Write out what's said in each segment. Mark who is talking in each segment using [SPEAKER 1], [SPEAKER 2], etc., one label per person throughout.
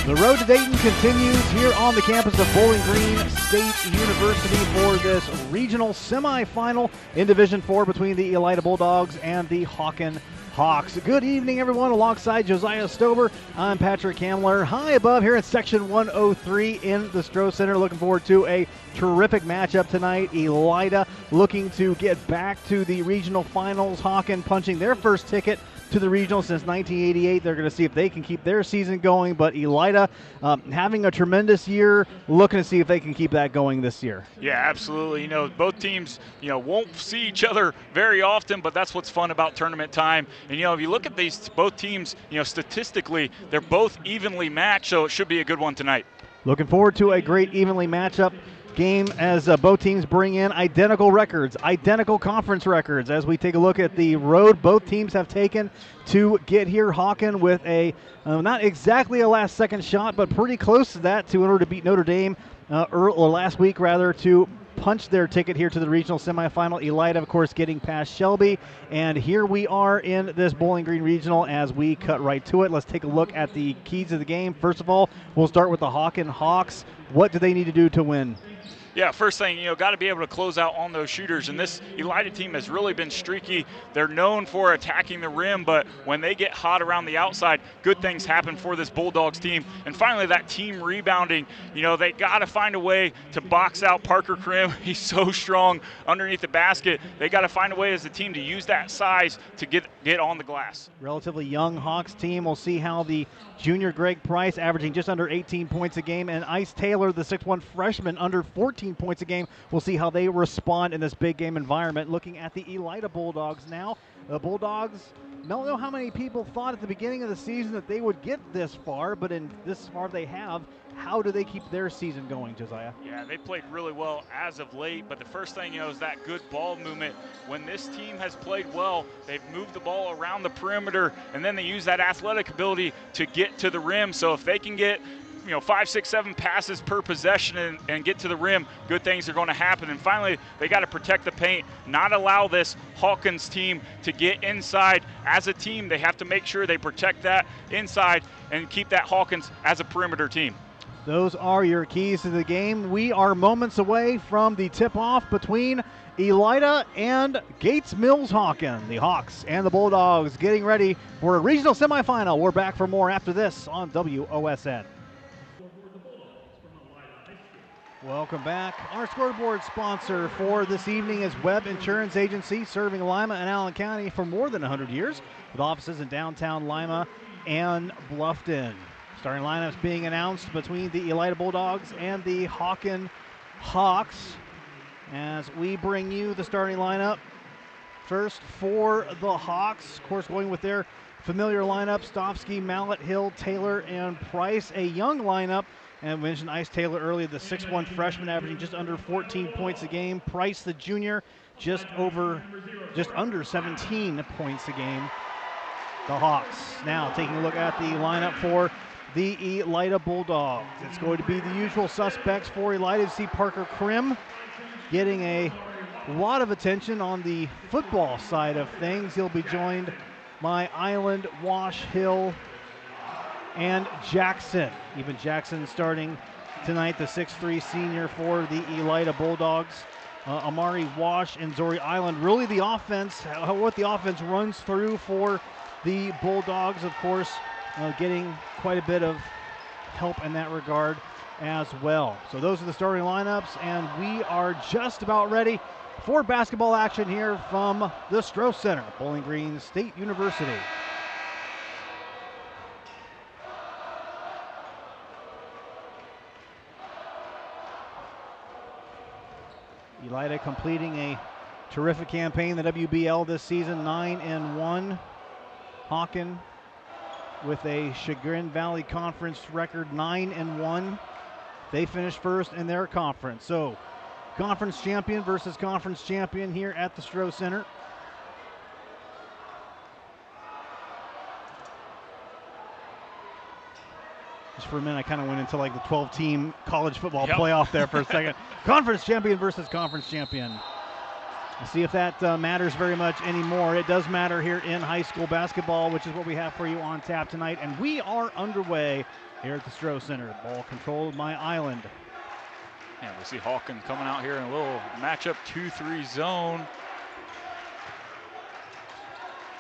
[SPEAKER 1] The road to Dayton continues here on the campus of Bowling Green State University for this regional semifinal in Division 4 between the Elida Bulldogs and the Hawken Hawks. Good evening, everyone. Alongside Josiah Stober, I'm Patrick Hamler. High above here in Section 103 in the Stroh Center. Looking forward to a terrific matchup tonight. Elida looking to get back to the regional finals. Hawken punching their first ticket to the regional since 1988. They're going to see if they can keep their season going, but Elida having a tremendous year, looking to see if they can keep that going this year.
[SPEAKER 2] Yeah, absolutely. Both teams, won't see each other very often, but that's what's fun about tournament time. And, if you look at these both teams, statistically, they're both evenly matched, so it should be a good one tonight.
[SPEAKER 1] Looking forward to a great evenly matchup game as both teams bring in identical records, identical conference records. As we take a look at the road both teams have taken to get here, Hawken with a not exactly a last-second shot, but pretty close to that in order to beat Notre Dame last week, to punch their ticket here to the regional semifinal. Elida, of course, getting past Shelby. And here we are in this Bowling Green Regional as we cut right to it. Let's take a look at the keys of the game. First of all, we'll start with the Hawken Hawks. What do they need to do to win?
[SPEAKER 2] Yeah, first thing, got to be able to close out on those shooters. And this Elida team has really been streaky. They're known for attacking the rim, but when they get hot around the outside, good things happen for this Bulldogs team. And finally, that team rebounding, they got to find a way to box out Parker Krim. He's so strong underneath the basket. They got to find a way as a team to use that size to get on the glass.
[SPEAKER 1] Relatively young Hawks team. We'll see how the junior Greg Price, averaging just under 18 points a game, and Ice Taylor, the 6'1 freshman, under 14 points a game. We'll see how they respond in this big game environment. Looking at the Elida Bulldogs now. The Bulldogs, don't know how many people thought at the beginning of the season that they would get this far, but in this far they have. How do they keep their season going, Josiah?
[SPEAKER 2] Yeah, they played really well as of late, but the first thing, is that good ball movement. When this team has played well, they've moved the ball around the perimeter, and then they use that athletic ability to get to the rim. So if they can get 5, 6, 7 passes per possession and get to the rim, good things are going to happen. And finally, they got to protect the paint, not allow this Hawkins team to get inside. As a team, they have to make sure they protect that inside and keep that Hawkins as a perimeter team.
[SPEAKER 1] Those are your keys to the game. We are moments away from the tip-off between Elida and Gates Mills Hawken. The Hawks and the Bulldogs getting ready for a regional semifinal. We're back for more after this on WOSN. Welcome back. Our scoreboard sponsor for this evening is Webb Insurance Agency, serving Lima and Allen County for more than 100 years, with offices in downtown Lima and Bluffton. Starting lineups being announced between the Elida Bulldogs and the Hawken Hawks as we bring you the starting lineup. First for the Hawks, of course, going with their familiar lineup: Stofsky, Mallet, Hill, Taylor, and Price. A young lineup. And we mentioned Ice Taylor earlier, the 6'1 freshman, averaging just under 14 points a game. Price, the junior, just under 17 points a game. The Hawks now taking a look at the lineup for the Elida Bulldogs. It's going to be the usual suspects for Elida. To see Parker Krim getting a lot of attention on the football side of things. He'll be joined by Island, Wash, Hill, and Jackson. Even Jackson starting tonight, the 6'3 senior for the Elida Bulldogs. Amari Wash and Zori Island. Really the offense, what the offense runs through for the Bulldogs, of course, getting quite a bit of help in that regard as well. So those are the starting lineups, and we are just about ready for basketball action here from the Stroh Center, Bowling Green State University. Elida completing a terrific campaign, the WBL this season, 9-1. Hawken with a Chagrin Valley Conference record, 9-1. They finished first in their conference. So, conference champion versus conference champion here at the Stroh Center. Just for a minute, I kind of went into like the 12-team college football playoff there for a second. Conference champion versus conference champion. Let's see if that matters very much anymore. It does matter here in high school basketball, which is what we have for you on tap tonight. And we are underway here at the Stroh Center. Ball controlled by Island.
[SPEAKER 2] And we see Hawken coming out here in a little matchup 2-3 zone.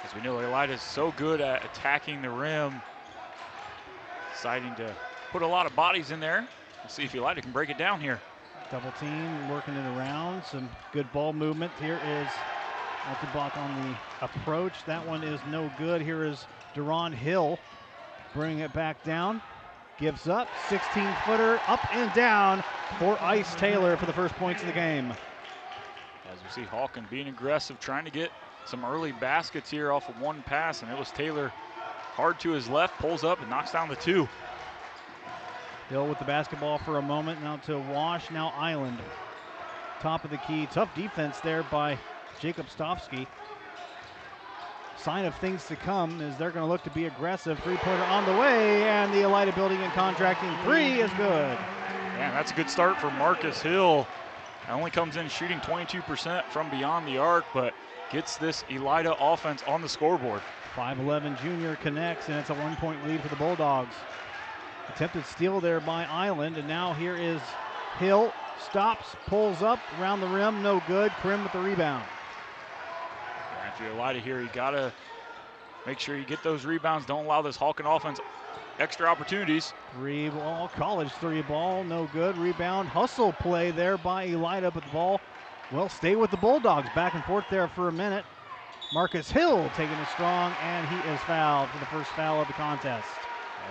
[SPEAKER 2] As we know, Elida is so good at attacking the rim. Deciding to put a lot of bodies in there. We'll see if Elida can break it down here.
[SPEAKER 1] Double team, working it around. Some good ball movement. Here is multi-block on the approach. That one is no good. Here is Deron Hill bringing it back down. Gives up, 16-footer, up and down for Ice Taylor for the first points of the game.
[SPEAKER 2] As we see Hawken being aggressive, trying to get some early baskets here off of one pass, and it was Taylor hard to his left, pulls up and knocks down the two.
[SPEAKER 1] Hill with the basketball for a moment, now to Wash, now Island. Top of the key, tough defense there by Jacob Stofsky. Sign of things to come as they're going to look to be aggressive. Three-pointer on the way, and the Elida Building and Contracting three is good.
[SPEAKER 2] Man, that's a good start for Marcus Hill. Only comes in shooting 22% from beyond the arc, but gets this Elida offense on the scoreboard.
[SPEAKER 1] 5'11" junior connects, and it's a 1-point lead for the Bulldogs. Attempted steal there by Island, and now here is Hill. Stops, pulls up, around the rim, no good. Krim with the rebound.
[SPEAKER 2] After Elida here, you gotta make sure you get those rebounds. Don't allow this Hawken offense extra opportunities.
[SPEAKER 1] Three ball, college three ball, no good. Rebound, hustle play there by Elida, but the ball will stay with the Bulldogs. Back and forth there for a minute. Marcus Hill taking it strong, and he is fouled for the first foul of the contest.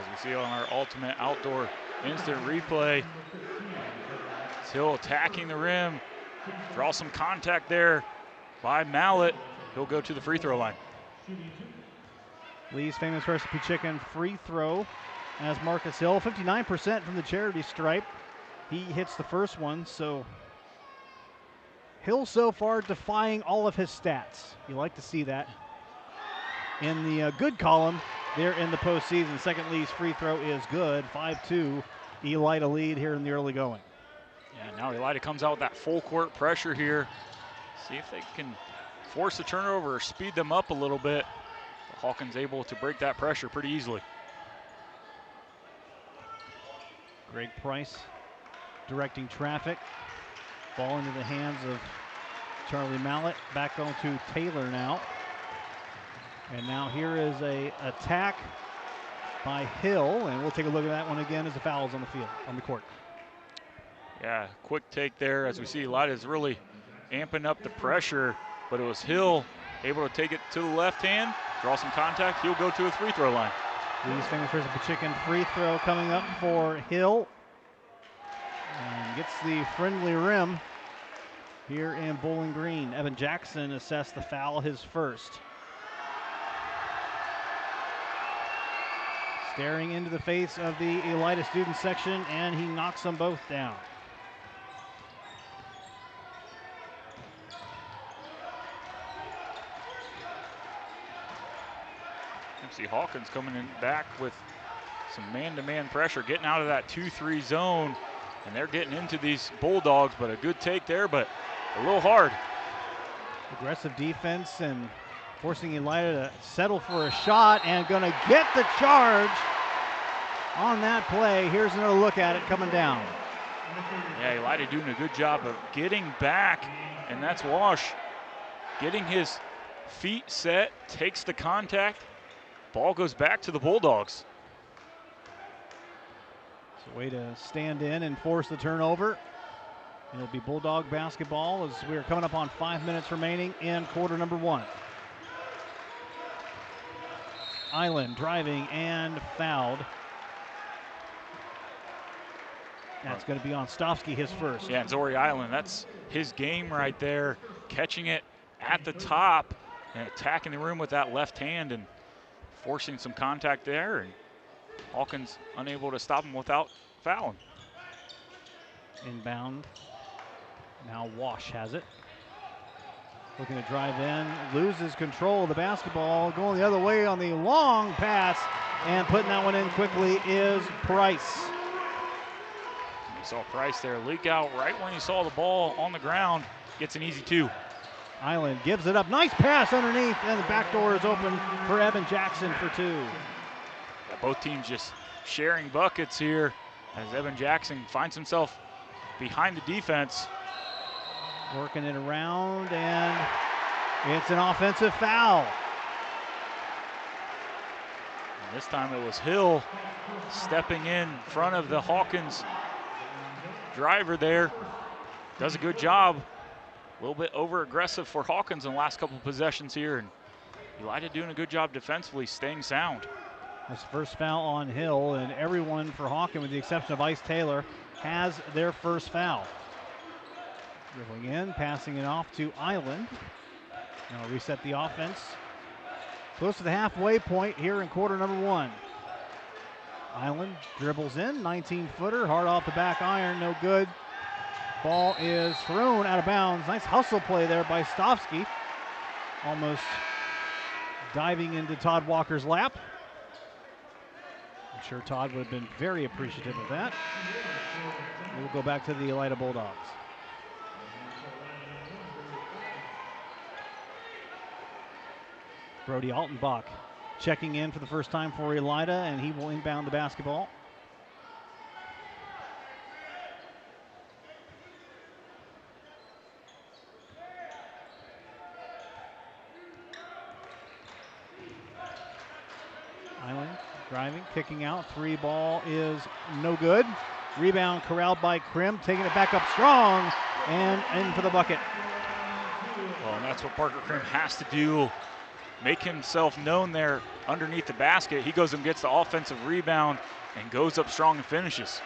[SPEAKER 2] As we see on our ultimate outdoor instant replay, Hill attacking the rim. Draw some contact there by Mallet. He'll go to the free throw line.
[SPEAKER 1] Lee's famous recipe chicken free throw as Marcus Hill, 59% from the charity stripe. He hits the first one, so Hill so far defying all of his stats. You like to see that. In the good column, there in the postseason, second Lee's free throw is good. 5-2, Elida lead here in the early going.
[SPEAKER 2] Yeah, now Elida comes out with that full court pressure here. See if they can force the turnover or speed them up a little bit. Hawken's able to break that pressure pretty easily.
[SPEAKER 1] Greg Price directing traffic. Ball into the hands of Charlie Mallet. Back on to Taylor now. And now here is a attack by Hill, and we'll take a look at that one again as the foul's on the field, on the court.
[SPEAKER 2] Yeah, quick take there as we see Elida is really amping up the pressure, but it was Hill able to take it to the left hand, draw some contact. He'll go to a free throw line.
[SPEAKER 1] Lee's famous recipe chicken free throw coming up for Hill. And gets the friendly rim here in Bowling Green. Evan Jackson assessed the foul, his first. Staring into the face of the Elida student section, and he knocks them both down.
[SPEAKER 2] See Hawkins coming in back with some man-to-man pressure, getting out of that 2-3 zone, and they're getting into these Bulldogs, but a good take there, but a little hard.
[SPEAKER 1] Aggressive defense and forcing Elida to settle for a shot, and gonna get the charge on that play. Here's another look at it coming down.
[SPEAKER 2] Yeah, Elida doing a good job of getting back, and that's Wash getting his feet set, takes the contact. Ball goes back to the Bulldogs.
[SPEAKER 1] It's a way to stand in and force the turnover. It'll be Bulldog basketball as we are coming up on 5 minutes remaining in quarter number one. Island driving and fouled. That's going to be on Stofsky, his first.
[SPEAKER 2] Yeah, and Zori Island, that's his game right there. Catching it at the top and attacking the rim with that left hand and forcing some contact there, and Hawkins unable to stop him without fouling.
[SPEAKER 1] Inbound. Now Wash has it. Looking to drive in, loses control of the basketball, going the other way on the long pass, and putting that one in quickly is Price.
[SPEAKER 2] You saw Price there leak out right when he saw the ball on the ground, gets an easy two.
[SPEAKER 1] Island gives it up. Nice pass underneath, and the back door is open for Evan Jackson for two.
[SPEAKER 2] Yeah, both teams just sharing buckets here as Evan Jackson finds himself behind the defense.
[SPEAKER 1] Working it around, and it's an offensive foul.
[SPEAKER 2] And this time it was Hill stepping in front of the Hawkins driver there. Does a good job. A little bit over aggressive for Hawkins in the last couple of possessions here, and Elida doing a good job defensively, staying sound.
[SPEAKER 1] That's the first foul on Hill, and everyone for Hawken, with the exception of Ice Taylor, has their first foul. Dribbling in, passing it off to Island. Now reset the offense. Close to the halfway point here in quarter number one. Island dribbles in, 19-footer, hard off the back iron, no good. Ball is thrown out of bounds. Nice hustle play there by Stofsky. Almost diving into Todd Walker's lap. I'm sure Todd would have been very appreciative of that. We'll go back to the Elida Bulldogs. Brody Altenbach checking in for the first time for Elida, and he will inbound the basketball. Island driving, kicking out. Three ball is no good. Rebound corralled by Krim, taking it back up strong and in for the bucket.
[SPEAKER 2] Well, and that's what Parker Krim has to do. Make himself known there underneath the basket. He goes and gets the offensive rebound and goes up strong and finishes.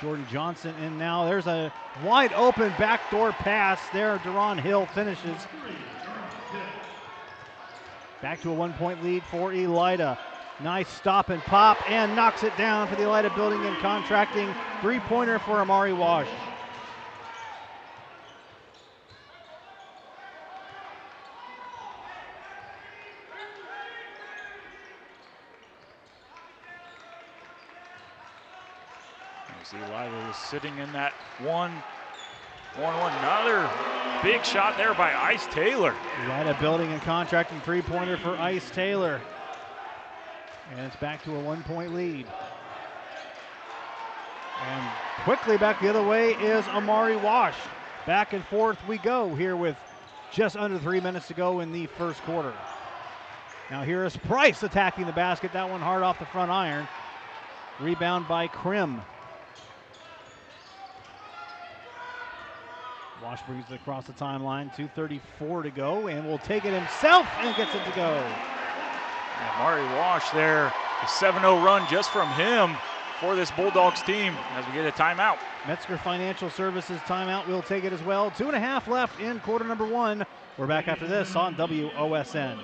[SPEAKER 1] Jordan Johnson in now. There's a wide open backdoor pass there. Deron Hill finishes. Back to a 1-point lead for Elida. Nice stop and pop, and knocks it down for the Elida Building and Contracting. Three-pointer for Amari Wash.
[SPEAKER 2] As Elida is sitting in that one. Another big shot there by Ice Taylor.
[SPEAKER 1] Elida Building and Contracting, three-pointer for Ice Taylor. And it's back to a 1-point lead. And quickly back the other way is Amari Wash. Back and forth we go here with just under 3 minutes to go in the first quarter. Now here is Price attacking the basket. That one hard off the front iron. Rebound by Krim. Wash brings it across the timeline. 2:34 to go, and will take it himself and gets it to go.
[SPEAKER 2] And Amari Wash there, a 7-0 run just from him for this Bulldogs team as we get a timeout.
[SPEAKER 1] Metzger Financial Services timeout. We'll take it as well. 2.5 left in quarter number one. We're back after this on WOSN.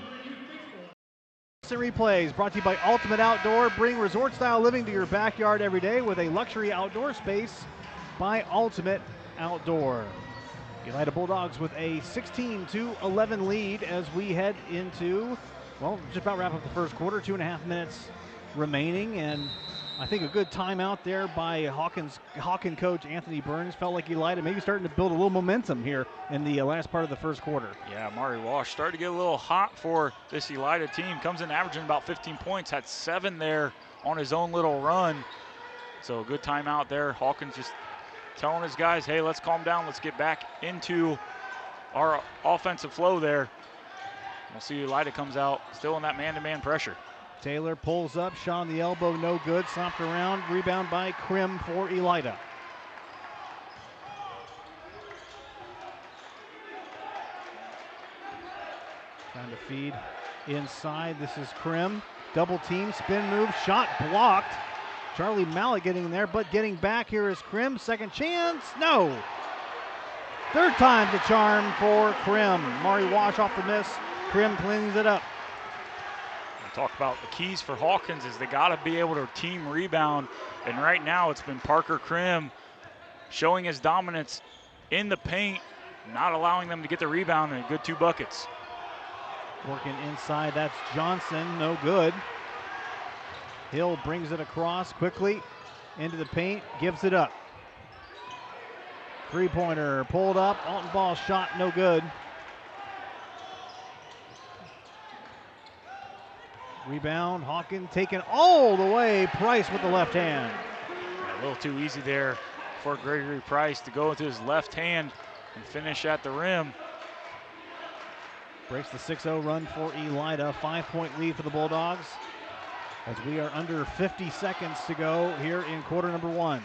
[SPEAKER 1] Replays brought to you by Ultimate Outdoor. Bring resort-style living to your backyard every day with a luxury outdoor space by Ultimate Outdoor. Elida Bulldogs with a 16-11 lead as we head into, well, just about wrap up the first quarter. 2.5 minutes remaining, and I think a good timeout there by Hawken coach Anthony Burns. Felt like Elida maybe starting to build a little momentum here in the last part of the first quarter.
[SPEAKER 2] Yeah, Amari Wash started to get a little hot for this Elida team. Comes in averaging about 15 points, had 7 there on his own little run. So a good timeout there. Hawkins just telling his guys, hey, let's calm down. Let's get back into our offensive flow there. We'll see Elida comes out still in that man-to-man pressure.
[SPEAKER 1] Taylor pulls up, shot on the elbow, no good. Slapped around, rebound by Krim for Elida. Trying to feed inside. This is Krim. Double team, spin move, shot blocked. Charlie Mallett getting there, but getting back here is Krim. Second chance, no. Third time the charm for Krim. Mari Wash off the miss. Krim cleans it up.
[SPEAKER 2] Talk about the keys for Hawkins is they got to be able to team rebound, and right now it's been Parker Krim showing his dominance in the paint, not allowing them to get the rebound, and a good 2 buckets.
[SPEAKER 1] Working inside, that's Johnson, no good. Hill brings it across quickly into the paint, gives it up. Three-pointer pulled up. Alton ball shot, no good. Rebound, Hawken taken all the way. Price with the left hand.
[SPEAKER 2] A little too easy there for Gregory Price to go with his left hand and finish at the rim.
[SPEAKER 1] Breaks the 6-0 run for Elida. 5-point lead for the Bulldogs as we are under 50 seconds to go here in quarter number one.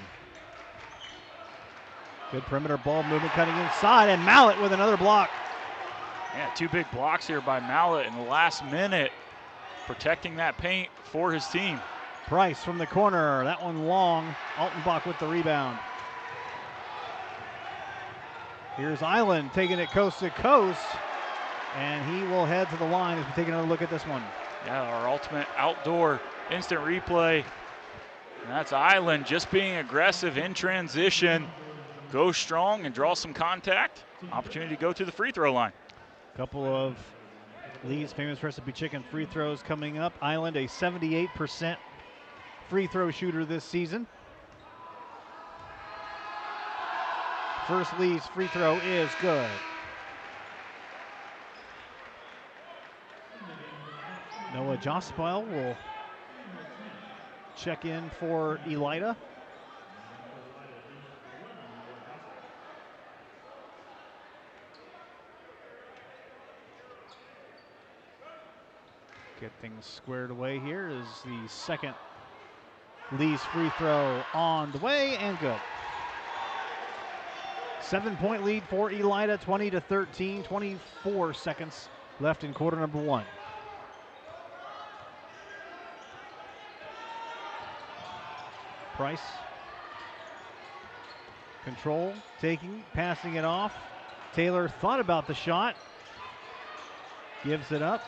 [SPEAKER 1] Good perimeter ball movement cutting inside, and Mallett with another block.
[SPEAKER 2] Yeah, two big blocks here by Mallett in the last minute, protecting that paint for his team.
[SPEAKER 1] Price from the corner, that one long. Altenbach with the rebound. Here's Island taking it coast to coast, and he will head to the line as we take another look at this one.
[SPEAKER 2] Yeah, our ultimate outdoor instant replay. And that's Island just being aggressive in transition. Go strong and draw some contact. Opportunity to go to the free throw line.
[SPEAKER 1] Couple of Lee's famous recipe chicken free throws coming up. Island, a 78% free throw shooter this season. First Lee's free throw is good. Noah Jospel will check in for Elida. Get things squared away here is the second Lee's free throw on the way, and good. 7-point lead for Elida, 20-13, 24 seconds left in quarter number one. Price. Control, taking, passing it off. Taylor thought about the shot. Gives it up.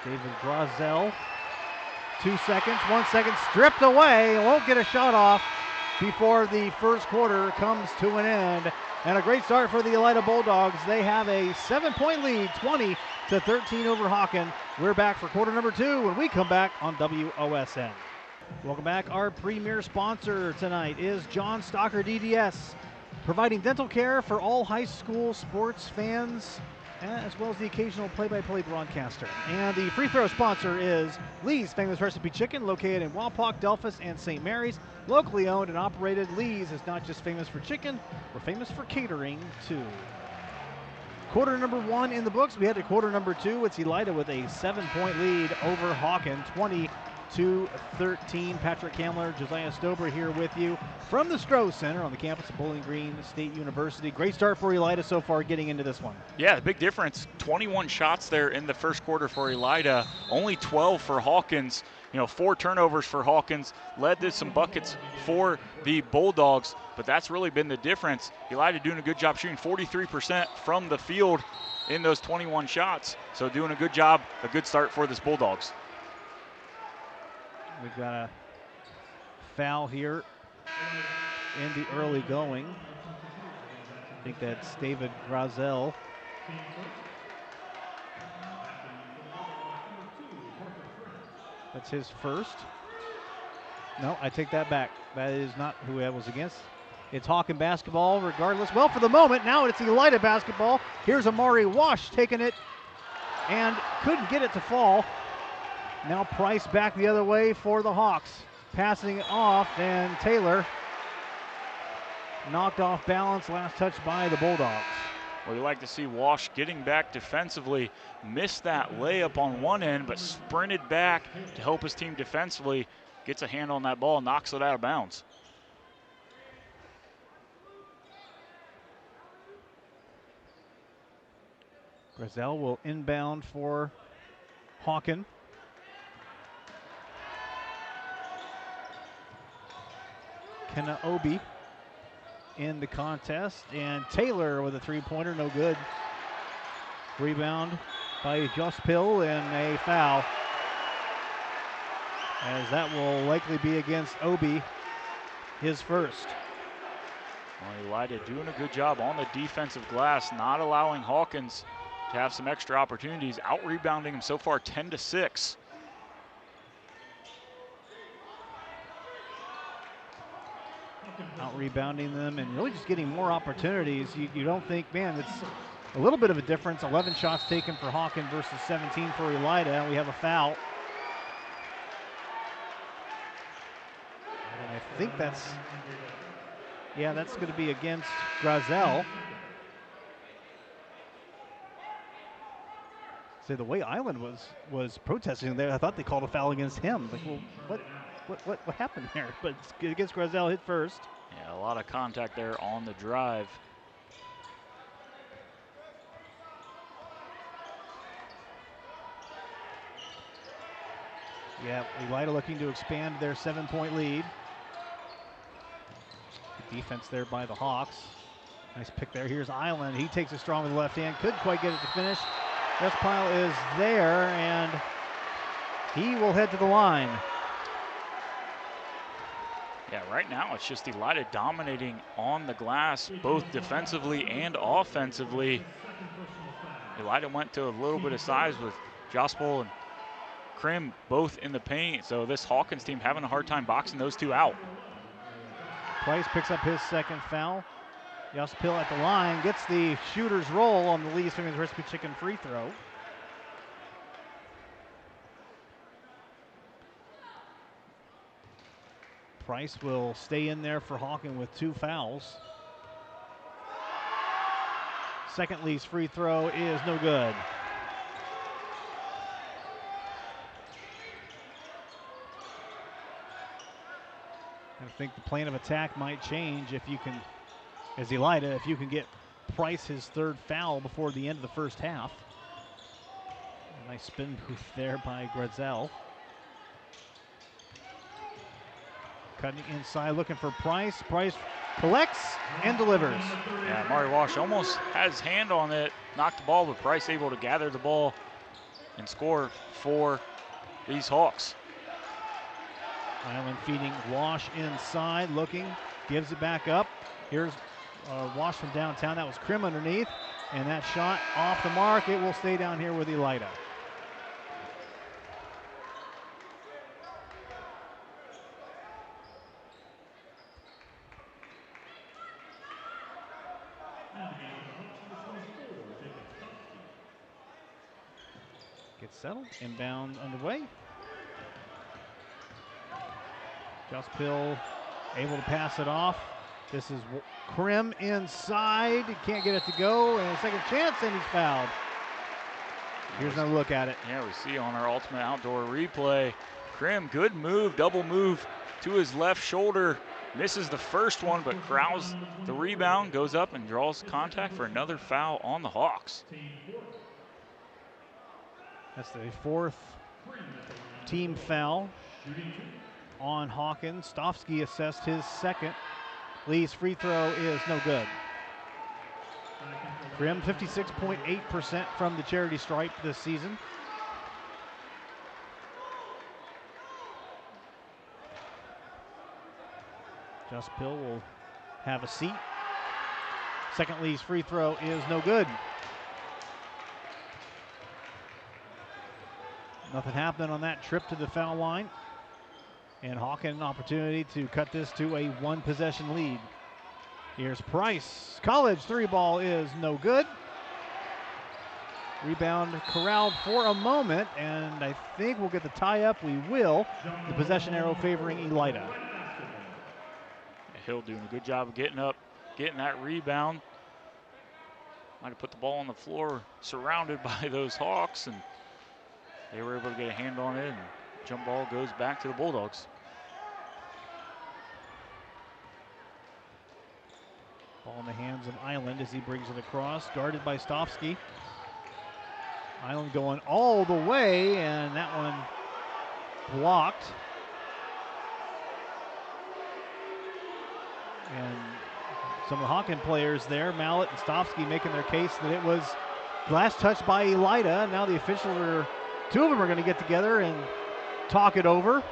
[SPEAKER 1] David Grazel. 2 seconds, 1 second, stripped away. Won't get a shot off before the first quarter comes to an end. And a great start for the Elida Bulldogs. They have a 7-point lead, 20-13 over Hawken. We're back for quarter number two when we come back on WOSN. Welcome back. Our premier sponsor tonight is John Stalker DDS, providing dental care for all high school sports fans, as well as the occasional play-by-play broadcaster. And the free throw sponsor is Lee's Famous Recipe Chicken, located in Wapak, Delphus, and St. Mary's. Locally owned and operated, Lee's is not just famous for chicken, we're famous for catering too. Quarter number one in the books. We head to quarter number two. It's Elida with a 7-point lead over Hawken, 20-13. Patrick Kamler, Josiah Stober here with you from the Stroh Center on the campus of Bowling Green State University. Great start for Elida so far getting into this one.
[SPEAKER 2] Yeah, the big difference, 21 shots there in the first quarter for Elida, only 12 for Hawkins. 4 turnovers for Hawkins, led to some buckets for the Bulldogs, but that's really been the difference. Elida doing a good job shooting 43% from the field in those 21 shots, so doing a good job, a good start for this Bulldogs.
[SPEAKER 1] We've got a foul here in the early going. I think that's David Grazel. That's his first. No, I take that back. That is not who that was against. It's Hawken basketball regardless. Well, for the moment, now it's Elida basketball. Here's Amari Wash taking it and couldn't get it to fall. Now Price back the other way for the Hawks. Passing it off, and Taylor knocked off balance. Last touch by the Bulldogs.
[SPEAKER 2] Well, you like to see Wash getting back defensively. Missed that layup on one end, but sprinted back to help his team defensively. Gets a hand on that ball, knocks it out of bounds.
[SPEAKER 1] Grazel will inbound for Hawken. Kenna Obi in the contest, and Taylor with a three-pointer, no good. Rebound by Jospil and a foul, as that will likely be against Obi, his first.
[SPEAKER 2] Well, Elida doing a good job on the defensive glass, not allowing Hawkins to have some extra opportunities, out-rebounding him so far 10-6.
[SPEAKER 1] out rebounding them and really just getting more opportunities. You don't think, man, it's a little bit of a difference. 11 shots taken for Hawken versus 17 for Elida. We have a foul. And I think that's going to be against Grazel. See, the way Island was protesting there, I thought they called a foul against him. Like, well, what happened there? But it's against Grazel, hit first.
[SPEAKER 2] Yeah, a lot of contact there on the drive.
[SPEAKER 1] Yeah, Elida looking to expand their 7-point lead. Good defense there by the Hawks. Nice pick there. Here's Island. He takes it strong with the left hand. Couldn't quite get it to finish. Pile is there, and he will head to the line.
[SPEAKER 2] Yeah, right now it's just Elida dominating on the glass, both defensively and offensively. Elida went to a little bit of size with Jospel and Krim both in the paint, so this Hawkins team having a hard time boxing those two out.
[SPEAKER 1] Price picks up his second foul. Jospel at the line, gets the shooter's roll on the Lee's Fingers Recipe Chicken free throw. Price will stay in there for Hawken with 2 fouls. Second Lee's free throw is no good. I think the plan of attack might change if you can, as Elida, if you can get Price his 3rd foul before the end of the first half. A nice spin move there by Grazel. Cutting inside, looking for Price. Price collects and delivers.
[SPEAKER 2] Yeah, Mari Walsh almost had his hand on it, knocked the ball, but Price able to gather the ball and score for these Hawks.
[SPEAKER 1] Island feeding Wash inside, looking, gives it back up. Here's Wash from downtown. That was Krim underneath, and that shot off the mark. It will stay down here with Elida. Gets settled, inbound underway. Jospel able to pass it off. This is Krim inside. He can't get it to go, and a second chance, and he's fouled. Here's another look at it.
[SPEAKER 2] Yeah, we see on our Ultimate Outdoor replay, Krim, good move, double move to his left shoulder. Misses the first one, but corrals the rebound, goes up and draws contact for another foul on the Hawks.
[SPEAKER 1] That's the 4th team foul on Hawkins. Stofsky assessed his 2nd. Lee's free throw is no good. Krim 56.8% from the charity stripe this season. Jospel will have a seat. Second Lee's free throw is no good. Nothing happened on that trip to the foul line. And Hawken an opportunity to cut this to a 1-possession lead. Here's Price. College 3-ball is no good. Rebound corralled for a moment, and I think we'll get the tie-up. We will. The possession arrow favoring Elida.
[SPEAKER 2] Hill doing a good job of getting up, getting that rebound. Might have put the ball on the floor, surrounded by those Hawks, and they were able to get a hand on it, and jump ball goes back to the Bulldogs.
[SPEAKER 1] Ball in the hands of Island as he brings it across, guarded by Stofsky. Island going all the way, and that one blocked. And some of the Hawken players there, Mallet and Stofsky, making their case that it was last touch by Elida. Now the officials are, 2 of them are going to get together and talk it over.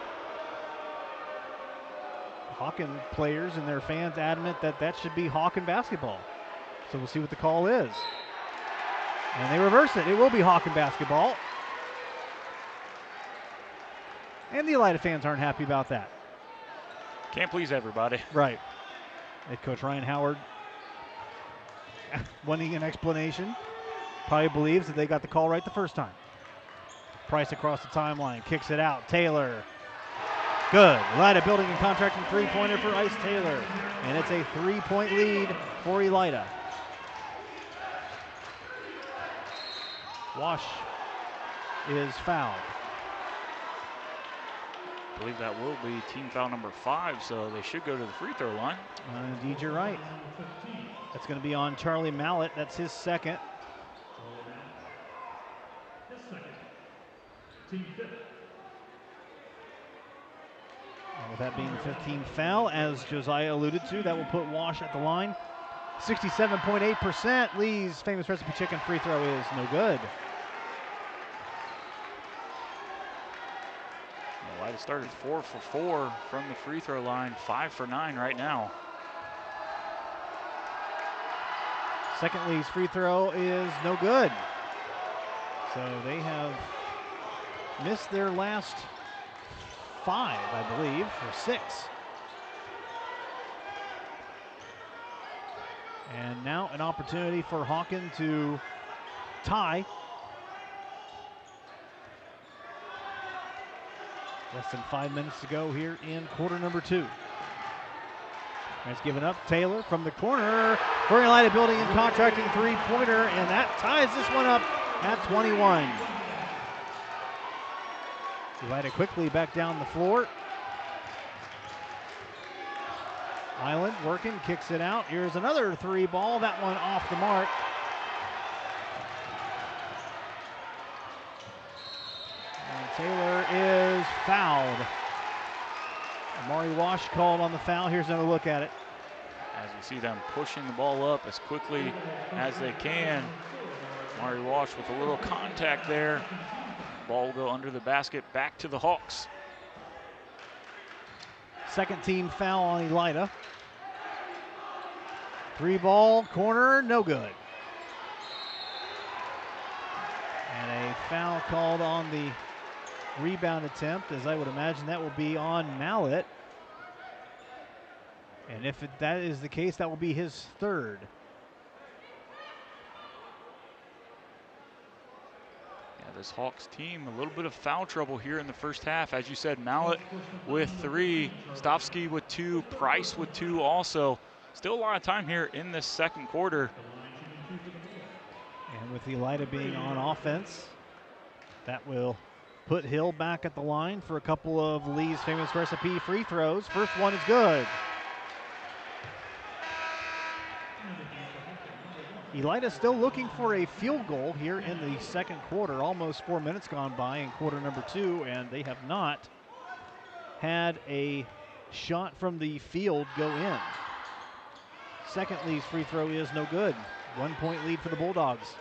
[SPEAKER 1] Hawken players and their fans adamant that that should be Hawken basketball. So we'll see what the call is. And they reverse it. It will be Hawken basketball. And the Elida fans aren't happy about that.
[SPEAKER 2] Can't please everybody.
[SPEAKER 1] Right. Head coach Ryan Howard wanting an explanation. Probably believes that they got the call right the first time. Price across the timeline, kicks it out. Taylor, good. Elida Building and Contracting three-pointer for Ice Taylor. And it's a 3-point lead for Elida. Wash is fouled.
[SPEAKER 2] I believe that will be team foul number 5, so they should go to the free throw line.
[SPEAKER 1] Indeed, you're right. That's going to be on Charlie Mallett. That's his second. And with that being the 15th foul, as Josiah alluded to, that will put Wash at the line. 67.8%. Lee's famous recipe chicken free throw is no good.
[SPEAKER 2] Elida started 4 for 4 from the free throw line, 5 for 9 right now.
[SPEAKER 1] Second Lee's free throw is no good. So they have missed their last 5, I believe, or 6. And now an opportunity for Hawken to tie. Less than 5 minutes to go here in quarter number 2. That's given up. Taylor from the corner for Elida Building and Contracting three-pointer, and that ties this one up at 21. Elida quickly back down the floor. Island working, kicks it out. Here's another 3 ball. That one off the mark. And Taylor is fouled. Amari Wash called on the foul. Here's another look at it.
[SPEAKER 2] As we see them pushing the ball up as quickly as they can. Amari Wash with a little contact there. Ball will go under the basket, back to the Hawks.
[SPEAKER 1] Second team foul on Elida. 3 ball, corner, no good. And a foul called on the rebound attempt, as I would imagine that will be on Mallett. And if that is the case, that will be his 3rd.
[SPEAKER 2] This Hawks team, a little bit of foul trouble here in the first half. As you said, Mallett with 3, Stofsky with 2, Price with 2 also. Still a lot of time here in this second quarter.
[SPEAKER 1] And with Elida being on offense, that will put Hill back at the line for a couple of Lee's famous recipe free throws. First one is good. Elida still looking for a field goal here in the second quarter. Almost 4 minutes gone by in quarter number 2, and they have not had a shot from the field go in. Second Lee's free throw is no good. 1-point lead for the Bulldogs.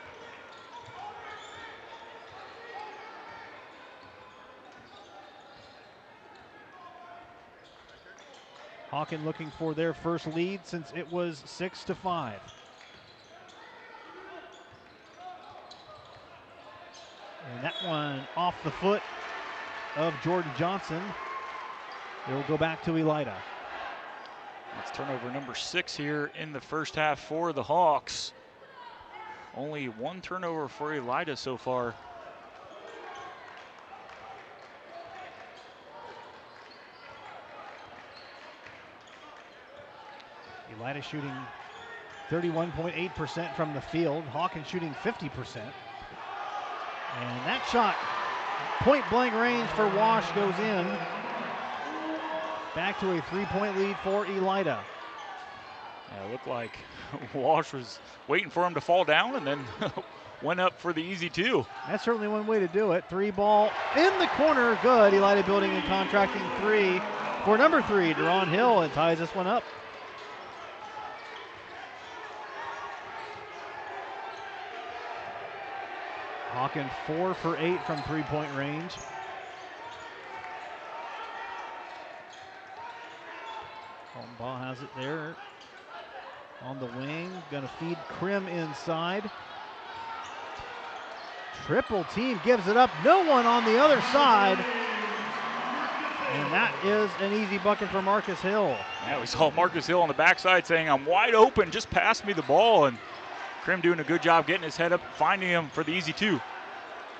[SPEAKER 1] Hawken looking for their first lead since it was 6-5. And that one off the foot of Jordan Johnson. It will go back to Elida.
[SPEAKER 2] That's turnover number 6 here in the first half for the Hawks. Only 1 turnover for Elida so far.
[SPEAKER 1] Elida shooting 31.8% from the field. Hawken shooting 50%. And that shot, point blank range for Wash, goes in. Back to a 3-point lead for Elida.
[SPEAKER 2] Yeah, it looked like Wash was waiting for him to fall down and then went up for the easy 2.
[SPEAKER 1] That's certainly one way to do it. 3 ball in the corner, good. Elida Building and Contracting 3 for number 3, Deron Hill, and ties this one up. Hawken 4 for 8 from 3-point range. Ball has it there on the wing. Gonna feed Krim inside. Triple team gives it up. No one on the other side. And that is an easy bucket for Marcus Hill.
[SPEAKER 2] Yeah, we saw Marcus Hill on the backside saying, "I'm wide open, just pass me the ball." And Krim doing a good job getting his head up, finding him for the easy two.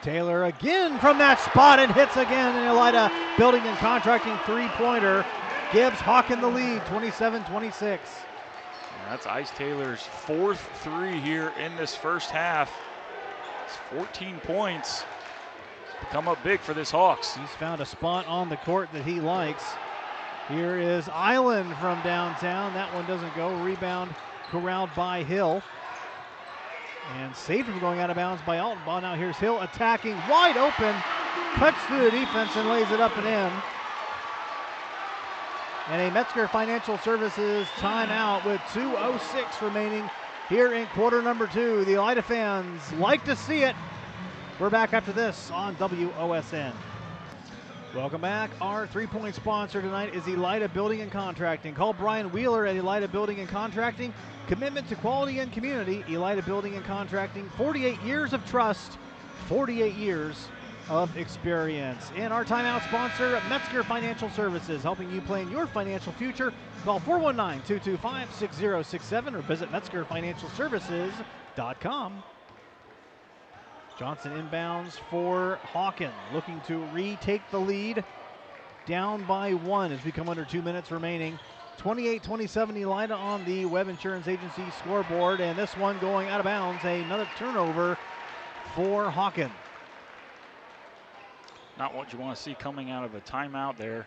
[SPEAKER 1] Taylor again from that spot and hits again. And Elida Building and Contracting three-pointer gives Hawken the lead, 27-26.
[SPEAKER 2] That's Ice Taylor's fourth three here in this first half. It's 14 points. Come up big for this Hawks.
[SPEAKER 1] He's found a spot on the court that he likes. Here is Island from downtown. That one doesn't go. Rebound corralled by Hill. And saved from going out of bounds by Altenbaugh. Now here's Hill attacking, wide open, cuts through the defense and lays it up and in. And a Metzger Financial Services timeout with 2:06 remaining here in quarter number two. The Elida fans like to see it. We're back after this on WOSN. Welcome back. Our three-point sponsor tonight is Elida Building and Contracting. Call Brian Wheeler at Elida Building and Contracting. Commitment to quality and community. Elida Building and Contracting. 48 years of trust, 48 years of experience. And our timeout sponsor, Metzger Financial Services, helping you plan your financial future. Call 419-225-6067 or visit MetzgerFinancialServices.com. Johnson inbounds for Hawken, looking to retake the lead. Down by one as we come under 2 minutes remaining. 28-27 Elida on the Webb Insurance Agency scoreboard, and this one going out of bounds. Another turnover for Hawken.
[SPEAKER 2] Not what you want to see coming out of a timeout there,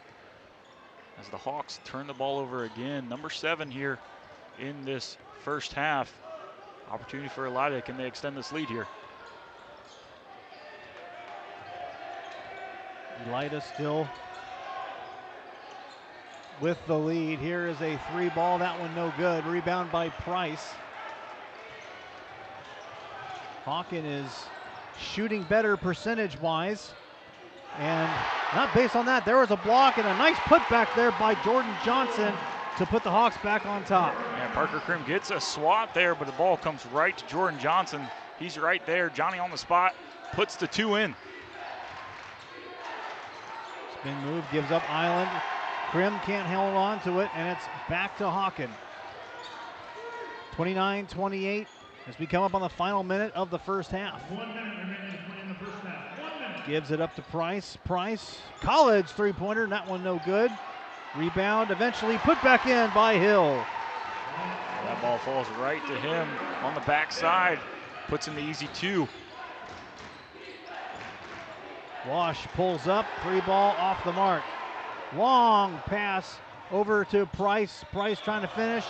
[SPEAKER 2] as the Hawks turn the ball over again. Number 7 here in this first half. Opportunity for Elida. Can they extend this lead here?
[SPEAKER 1] Elida still with the lead. Here is a three ball. That one no good. Rebound by Price. Hawken is shooting better percentage-wise. And not based on that, there was a block and a nice putback there by Jordan Johnson to put the Hawks back on top.
[SPEAKER 2] Yeah, Parker Krim gets a swat there, but the ball comes right to Jordan Johnson. He's right there. Johnny on the spot, puts the two in.
[SPEAKER 1] Spin move, gives up Island. Krim can't hold on to it, and it's back to Hawken. 29-28 as we come up on the final minute of the first half.
[SPEAKER 3] 1 minute remaining to play in the first half. 1 minute.
[SPEAKER 1] Gives it up to Price. Price, college three-pointer, that one no good. Rebound eventually put back in by Hill.
[SPEAKER 2] That ball falls right to him on the backside. Puts in the easy two.
[SPEAKER 1] Wash pulls up, three ball off the mark. Long pass over to Price. Price trying to finish.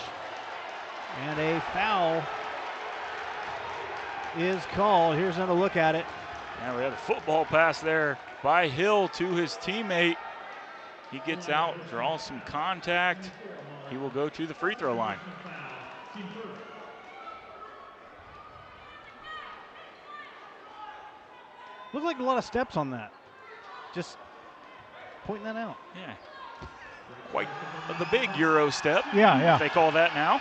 [SPEAKER 1] And a foul is called. Here's another look at it.
[SPEAKER 2] And we have a football pass there by Hill to his teammate. He gets out, draws some contact. He will go to the free throw line.
[SPEAKER 1] Looked like a lot of steps on that. Just pointing that out.
[SPEAKER 2] Yeah. Quite the big Euro step.
[SPEAKER 1] Yeah.
[SPEAKER 2] If they call that now.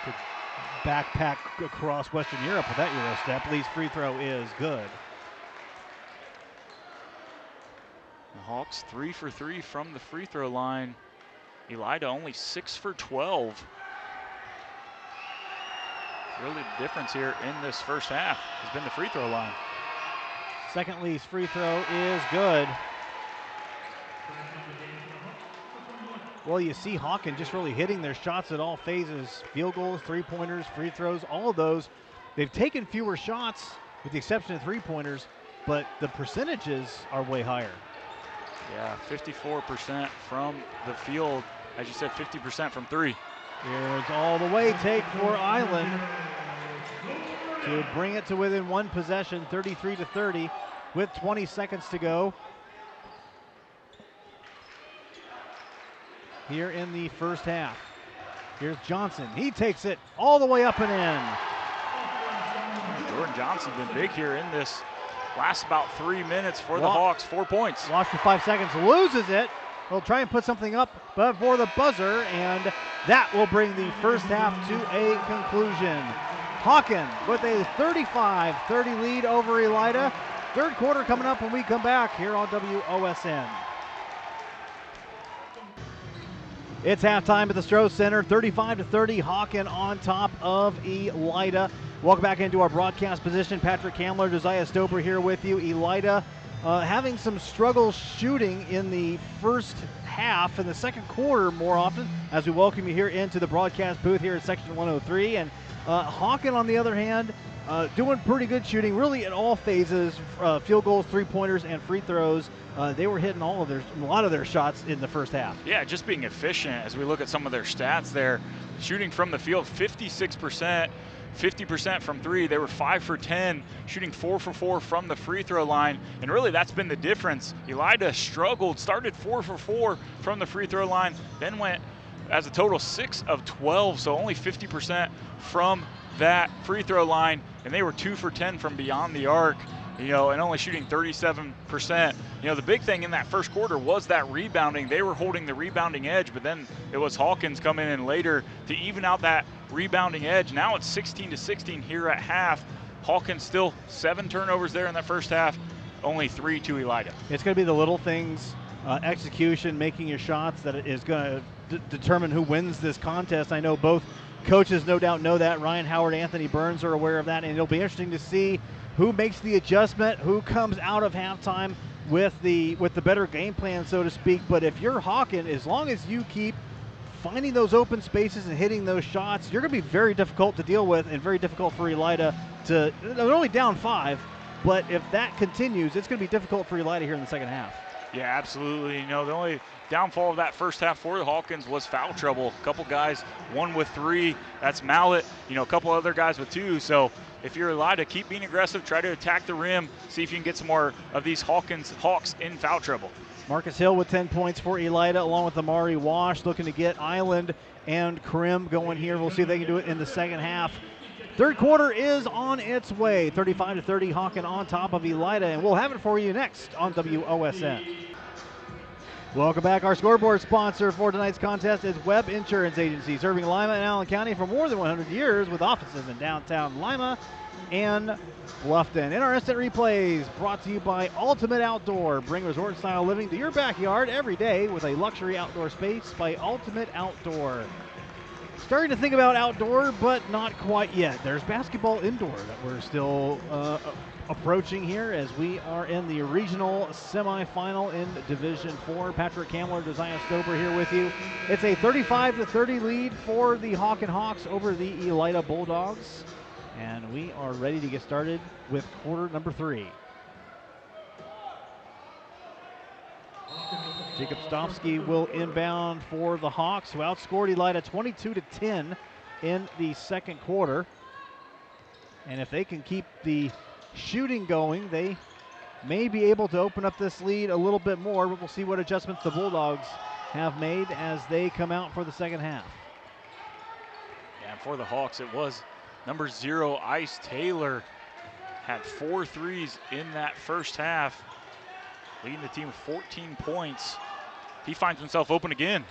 [SPEAKER 1] Could backpack across Western Europe with that Euro step. Lee's free throw is good.
[SPEAKER 2] The Hawks 3 for 3 from the free throw line. Elida only 6 for 12. Really the difference here in this first half has been the free throw line.
[SPEAKER 1] Second Lee's free throw is good. Well, you see Hawken just really hitting their shots at all phases. Field goals, three-pointers, free throws, all of those. They've taken fewer shots with the exception of three-pointers, but the percentages are way higher.
[SPEAKER 2] Yeah, 54% from the field. As you said, 50% from three.
[SPEAKER 1] Here's all the way take for Island to bring it to within one possession, 33-30, with 20 seconds to go. Here in the first half. Here's Johnson. He takes it all the way up and in.
[SPEAKER 2] Jordan Johnson's been big here in this last about 3 minutes for the Hawks. 4 points.
[SPEAKER 1] Lost for 5 seconds, loses it. They'll try and put something up before the buzzer, and that will bring the first half to a conclusion. Hawken with a 35-30 lead over Elida. Third quarter coming up when we come back here on WOSN. It's halftime at the Stroh Center, 35-30, Hawken on top of Elida. Welcome back into our broadcast position. Patrick Kamler, Josiah Stober here with you. Elida having some struggles shooting in the first half, in the second quarter more often, as we welcome you here into the broadcast booth here at Section 103. And Hawken, on the other hand, doing pretty good shooting, really at all phases, field goals, three-pointers, and free throws. They were hitting a lot of their shots in the first half.
[SPEAKER 2] Yeah, just being efficient as we look at some of their stats there. Shooting from the field, 56%, 50% from three. They were 5 for 10, shooting 4 for 4 from the free throw line. And really, that's been the difference. Elida struggled, started 4 for 4 from the free throw line, then went as a total 6 of 12, so only 50% from that free throw line, and they were 2 for 10 from beyond the arc, and only shooting 37%. The big thing in that first quarter was that rebounding. They were holding the rebounding edge, but then it was Hawkins coming in later to even out that rebounding edge. Now it's 16-16 here at half. Hawkins still 7 turnovers there in that first half, only 3 to Elida.
[SPEAKER 1] It's going to be the little things, execution, making your shots, that is going to determine who wins this contest. I know both coaches no doubt know that. Ryan Howard, Anthony Burns are aware of that, and it'll be interesting to see who makes the adjustment, who comes out of halftime with the better game plan, so to speak. But if you're Hawken, as long as you keep finding those open spaces and hitting those shots, you're going to be very difficult to deal with and very difficult for Elida to, they're only down 5, but if that continues, it's going to be difficult for Elida here in the second half.
[SPEAKER 2] Yeah, absolutely. The only downfall of that first half for the Hawkins was foul trouble. A couple guys, one with 3, that's Mallet, a couple other guys with 2. So if you're Elida, keep being aggressive, try to attack the rim, see if you can get some more of these Hawks in foul trouble.
[SPEAKER 1] Marcus Hill with 10 points for Elida, along with Amari Wash, looking to get Island and Krim going here. We'll see if they can do it in the second half. Third quarter is on its way. 35-30, Hawken on top of Elida, and we'll have it for you next on WOSN. Welcome back. Our scoreboard sponsor for tonight's contest is Webb Insurance Agency, serving Lima and Allen County for more than 100 years with offices in downtown Lima and Bluffton. In our instant replays, brought to you by Ultimate Outdoor. Bring resort-style living to your backyard every day with a luxury outdoor space by Ultimate Outdoor. Starting to think about outdoor, but not quite yet. There's basketball indoor that we're still approaching here as we are in the regional semifinal in Division 4. Patrick Kamler, Josiah Stober here with you. It's a 35-30 lead for the Hawken Hawks over the Elida Bulldogs. And we are ready to get started with quarter number 3. Jacob Stofsky will inbound for the Hawks, who outscored Elida 22-10 in the second quarter. And if they can keep the shooting going, they may be able to open up this lead a little bit more, but we'll see what adjustments the Bulldogs have made as they come out for the second half.
[SPEAKER 2] Yeah, and for the Hawks, it was number 0, Ice Taylor, had 4 threes in that first half, leading the team with 14 points. He finds himself open again.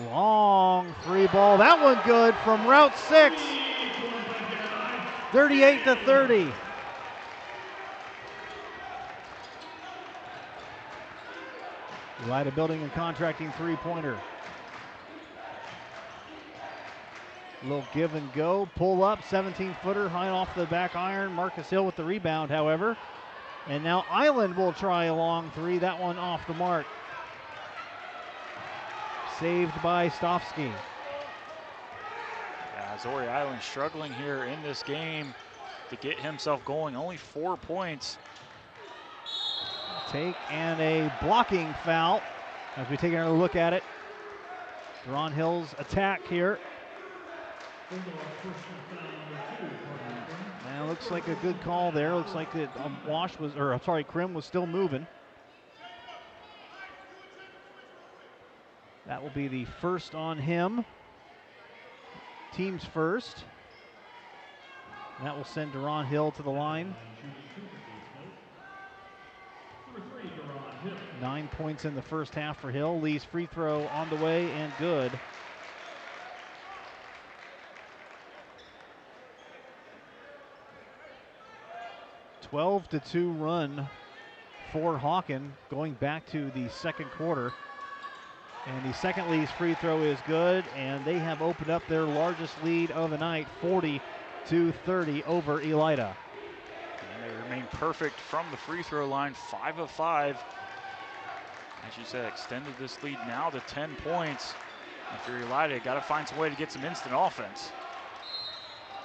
[SPEAKER 1] Long free ball. That one good from Route 6. 38-30. Elida Building and Contracting three-pointer. A little give and go. Pull up, 17-footer, high off the back iron. Marcus Hill with the rebound, however. And now Island will try a long 3. That one off the mark. Saved by Stofsky.
[SPEAKER 2] Yeah, Zori Island struggling here in this game to get himself going. Only 4 points.
[SPEAKER 1] Take and a blocking foul as we take another look at it. Deron Hill's attack here. Now looks like a good call there. Looks like that Krim was still moving. That will be the first on him. Team's first. And that will send Deron Hill to the line. 9 points in the first half for Hill. Lee's free throw on the way and good. A 12-2 run for Hawken going back to the second quarter. And the second Lee's free throw is good, and they have opened up their largest lead of the night, 40-30 over Elida.
[SPEAKER 2] And they remain perfect from the free throw line, 5 of 5. As you said, extended this lead now to 10 points. If you're Elida, got to find some way to get some instant offense.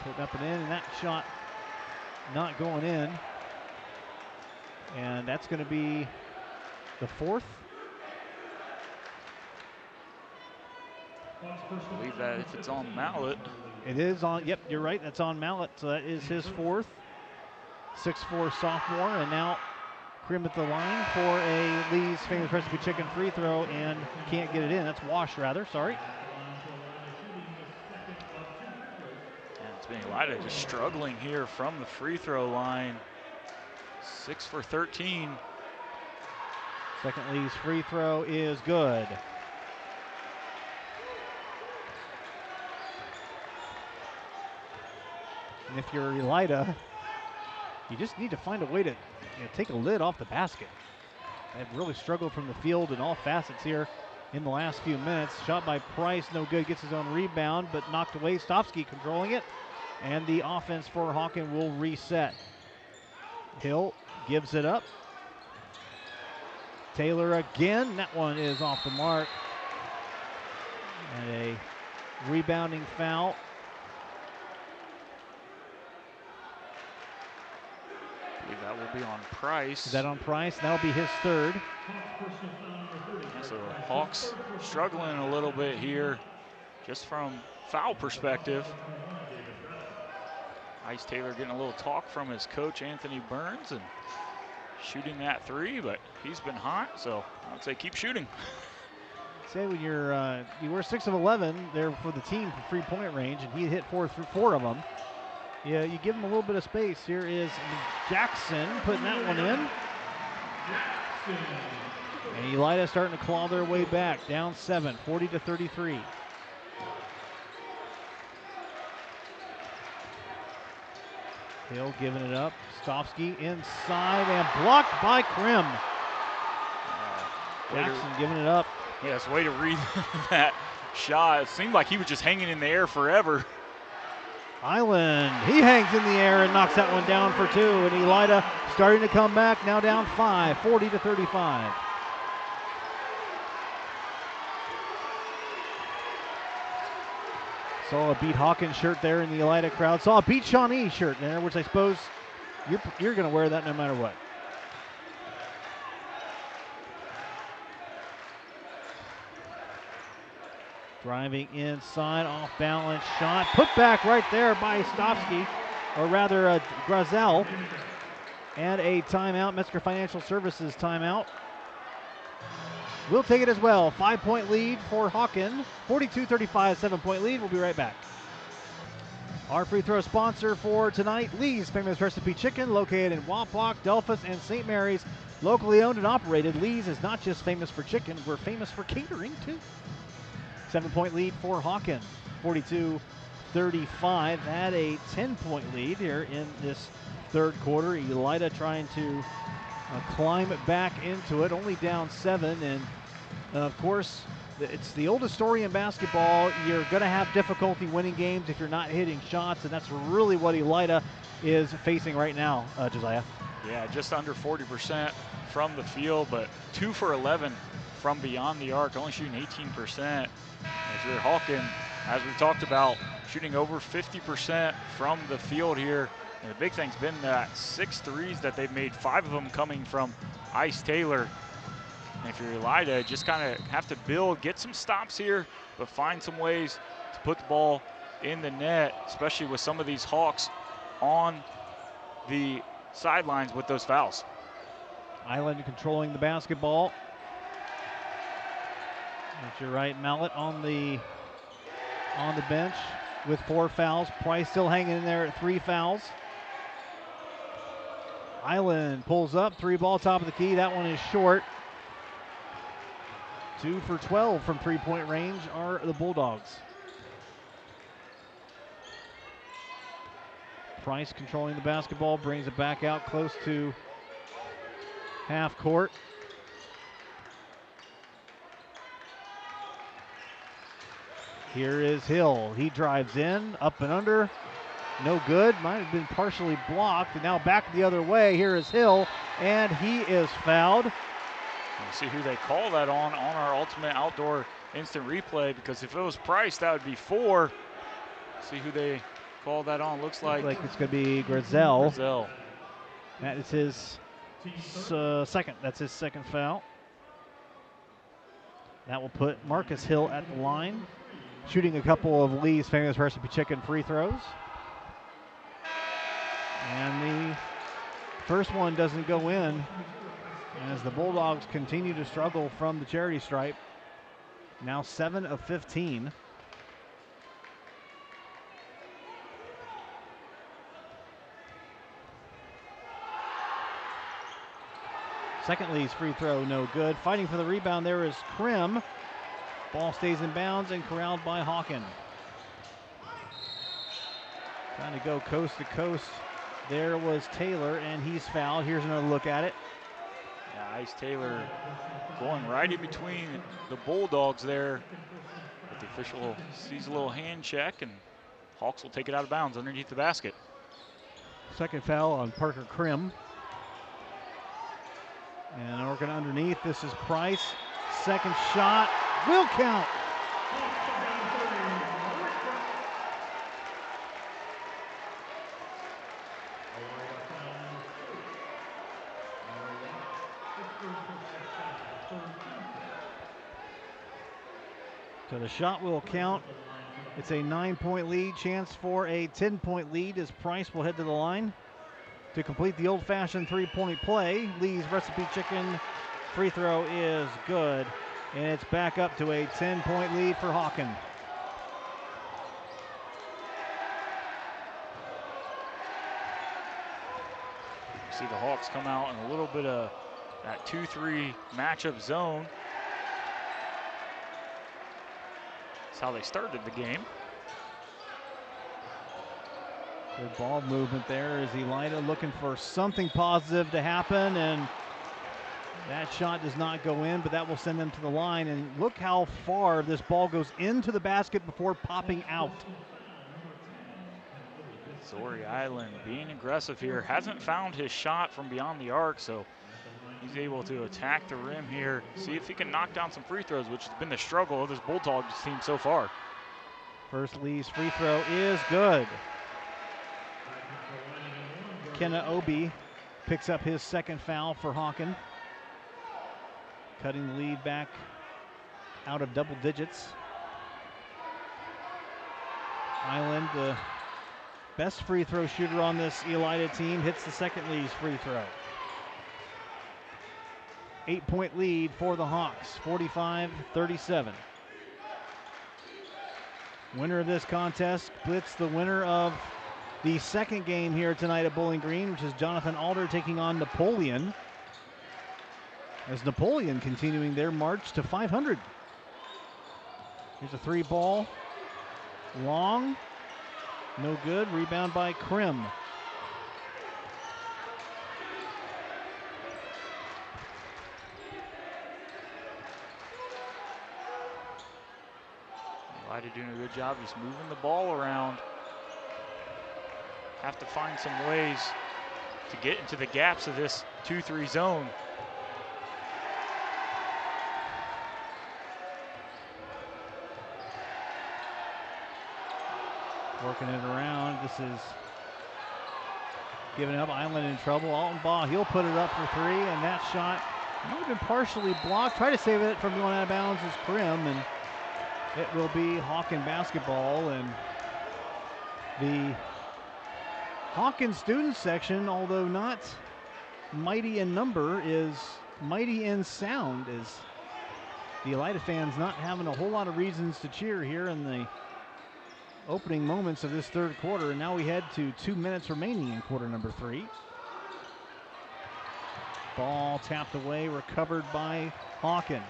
[SPEAKER 1] Putting up and in, and that shot not going in. And that's going to be the fourth.
[SPEAKER 2] I believe that if it's on Mallet.
[SPEAKER 1] It is on, yep, you're right, that's on Mallet, so that is his fourth. 6'4" sophomore, and now Krim at the line for a Lee's Famous Recipe Chicken free throw, and can't get it in. That's Wash, rather, sorry.
[SPEAKER 2] And it's been Elida just struggling here from the free throw line. 6 for 13.
[SPEAKER 1] Second Lee's free throw is good. And if you're Elida, you just need to find a way to take a lid off the basket. They've really struggled from the field in all facets here in the last few minutes. Shot by Price, no good, gets his own rebound, but knocked away. Stofsky controlling it, and the offense for Hawken will reset. Hill gives it up. Taylor again, that one is off the mark. And a rebounding foul.
[SPEAKER 2] I believe that will be on Price.
[SPEAKER 1] Is that on Price? That'll be his third.
[SPEAKER 2] So Hawks struggling a little bit here, just from foul perspective. Ice Taylor getting a little talk from his coach, Anthony Burns, and shooting that three, but he's been hot, so I would say keep shooting.
[SPEAKER 1] Say when you were 6 of 11 there for the team from three-point range, and he hit four of them. Yeah, you give him a little bit of space. Here is Jackson putting that one in. And Elida starting to claw their way back, down 7, 40-33. Hill giving it up. Stofsky inside and blocked by Krim. Jackson giving it up.
[SPEAKER 2] Yes, way to read that shot. It seemed like he was just hanging in the air forever.
[SPEAKER 1] Island, he hangs in the air and knocks that one down for 2. And Elida starting to come back, now down 5, 40-35. Saw a Beat Hawkins shirt there in the Elida crowd. Saw a Beat Shawnee shirt there, which I suppose you're going to wear that no matter what. Driving inside, off balance shot. Put back right there by Stofsky, or rather Grazel. And a timeout, Metzger Financial Services timeout. We'll take it as well. 5-point lead for Hawken. 42-35, 7-point lead. We'll be right back. Our free throw sponsor for tonight, Lee's Famous Recipe Chicken, located in Wapak, Delphus, and St. Mary's. Locally owned and operated, Lee's is not just famous for chicken, we're famous for catering too. 7-point lead for Hawken, 42-35. Had a 10-point lead here in this third quarter. Elida trying to climb back into it, only down 7. And of course, it's the oldest story in basketball. You're going to have difficulty winning games if you're not hitting shots, and that's really what Elida is facing right now, Josiah.
[SPEAKER 2] Yeah, just under 40% from the field, but 2 for 11 from beyond the arc, only shooting 18%. If you're Hawken, as we talked about, shooting over 50% from the field here. And the big thing's been that 6 threes that they've made, 5 of them coming from Ice Taylor. And if you're Elida, just kind of have to build, get some stops here, but find some ways to put the ball in the net, especially with some of these Hawks on the sidelines with those fouls.
[SPEAKER 1] Island controlling the basketball. That's your right, Mallet on the bench with 4 fouls. Price still hanging in there at 3 fouls. Island pulls up, 3-ball, top of the key. That one is short. 2 for 12 from three-point range are the Bulldogs. Price controlling the basketball, brings it back out close to half court. Here is Hill. He drives in, up and under. No good. Might have been partially blocked. And now back the other way. Here is Hill, and he is fouled.
[SPEAKER 2] Let's see who they call that on our Ultimate Outdoor Instant Replay, because if it was Price, that would be 4. See who they call that on. Looks like
[SPEAKER 1] it's going to be Grizel.
[SPEAKER 2] Grizel.
[SPEAKER 1] That is his second. That's his second foul. That will put Marcus Hill at the line, shooting a couple of Lee's famous recipe chicken free throws. And the first one doesn't go in as the Bulldogs continue to struggle from the charity stripe. Now 7 of 15. Second Lee's free throw, no good. Fighting for the rebound there is Krim. Ball stays in bounds and corralled by Hawken. Trying to go coast to coast. There was Taylor, and he's fouled. Here's another look at it.
[SPEAKER 2] Yeah, Ice Taylor going right in between the Bulldogs there. But the official sees a little hand check, and Hawks will take it out of bounds underneath the basket.
[SPEAKER 1] Second foul on Parker Krim. And working underneath, this is Price. Second shot will count. So the shot will count. It's a 9-point lead. Chance for a 10-point lead as Price will head to the line to complete the old-fashioned three-point play. Lee's recipe chicken free throw is good, and it's back up to a 10-point lead for Hawken.
[SPEAKER 2] See the Hawks come out in a little bit of that 2-3 matchup zone. That's how they started the game.
[SPEAKER 1] Good ball movement there as Elida looking for something positive to happen, and that shot does not go in, but that will send them to the line. And look how far this ball goes into the basket before popping out.
[SPEAKER 2] Zori Island being aggressive here. Hasn't found his shot from beyond the arc, so he's able to attack the rim here. See if he can knock down some free throws, which has been the struggle of this Bulldogs team so far.
[SPEAKER 1] First Lee's free throw is good. Kenna Obi picks up his second foul for Hawken, cutting the lead back out of double digits. Island, the best free throw shooter on this Elida team, hits the second Lee's free throw. 8-point lead for the Hawks, 45-37. Winner of this contest splits the winner of the second game here tonight at Bowling Green, which is Jonathan Alder taking on Napoleon, as Napoleon continuing their march to 500. Here's a three ball, long, no good, rebound by Krim.
[SPEAKER 2] Elida doing a good job just moving the ball around. Have to find some ways to get into the gaps of this 2-3 zone.
[SPEAKER 1] Working it around. This is giving up. Island in trouble. Altenbaugh, he'll put it up for three, and that shot might have been partially blocked. Try to save it from going out of bounds is Krim, and it will be Hawken basketball. And the Hawken student section, although not mighty in number, is mighty in sound, as the Elida fans not having a whole lot of reasons to cheer here in the opening moments of this third quarter. And now we head to 2 minutes remaining in quarter number 3. Ball tapped away, recovered by Hawken.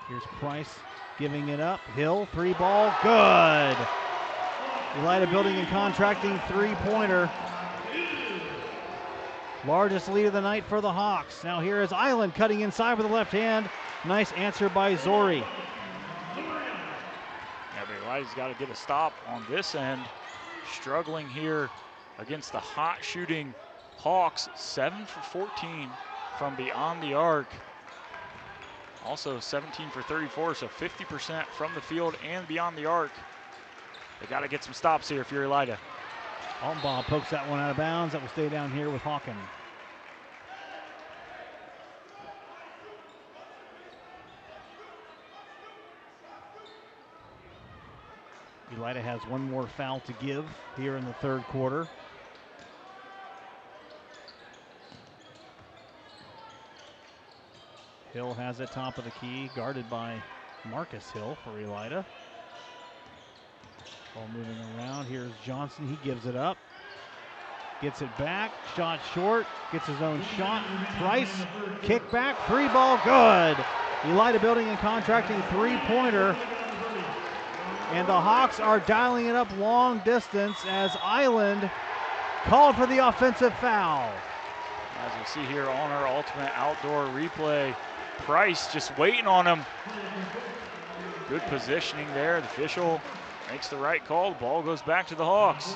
[SPEAKER 1] Here's Price giving it up. Hill, three ball, good. Elida Building and Contracting three-pointer. Largest lead of the night for the Hawks. Now here is Island cutting inside with the left hand. Nice answer by Zori.
[SPEAKER 2] Yeah, but Elida's got to get a stop on this end. Struggling here against the hot shooting Hawks. 7 for 14 from beyond the arc. Also 17 for 34, so 50% from the field and beyond the arc. They got to get some stops here if you're Elida.
[SPEAKER 1] Altenbaugh pokes that one out of bounds. That will stay down here with Hawken. Elida has one more foul to give here in the third quarter. Hill has it top of the key, guarded by Marcus Hill for Elida. Ball moving around. Here's Johnson. He gives it up. Gets it back. Shot short. Gets his own shot. Price. Kick back. Three ball. Good. Elida Building and Contracting three-pointer. And the Hawks are dialing it up long distance as Island called for the offensive foul.
[SPEAKER 2] As we see here on our ultimate outdoor replay, Price just waiting on him. Good positioning there. The official makes the right call. The ball goes back to the Hawks.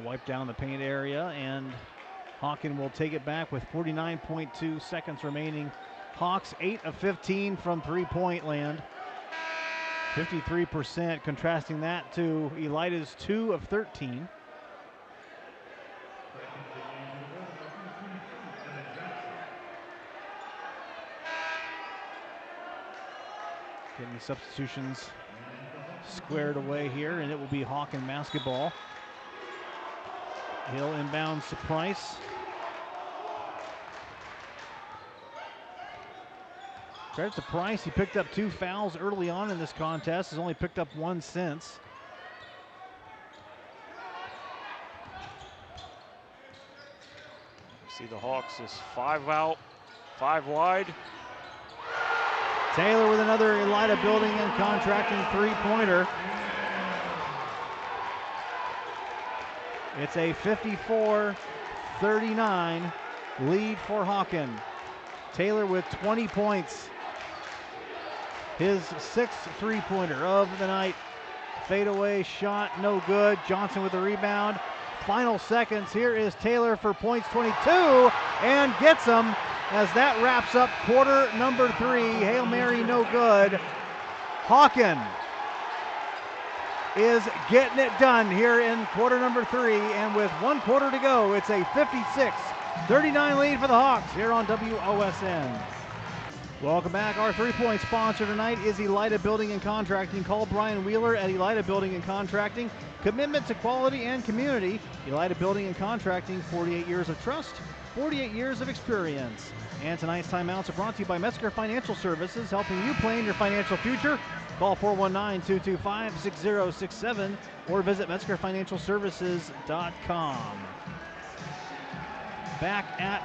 [SPEAKER 1] Wipe down the paint area, and Hawken will take it back with 49.2 seconds remaining. Hawks 8 of 15 from three-point land. 53%, contrasting that to Elida's 2 of 13. Getting the substitutions squared away here, and it will be Hawken basketball. Hill inbounds to Price. Credit to Price, he picked up 2 fouls early on in this contest, has only picked up 1 since.
[SPEAKER 2] See the Hawks is 5 out, 5 wide.
[SPEAKER 1] Taylor with another Elida Building and Contracting three-pointer. It's a 54-39 lead for Hawken. Taylor with 20 points. His 6th three-pointer of the night. Fadeaway shot, no good. Johnson with the rebound. Final seconds, here is Taylor for points 22, and gets them as that wraps up quarter number 3. Hail Mary, no good. Hawken is getting it done here in quarter number 3, and with 1 quarter to go, it's a 56-39 lead for the Hawks here on WOSN. Welcome back. Our three-point sponsor tonight is Elida Building and Contracting. Call Brian Wheeler at Elida Building and Contracting. Commitment to quality and community. Elida Building and Contracting, 48 years of trust, 48 years of experience. And tonight's timeouts are brought to you by Metzger Financial Services, helping you plan your financial future. Call 419-225-6067 or visit MetzgerFinancialServices.com. Back at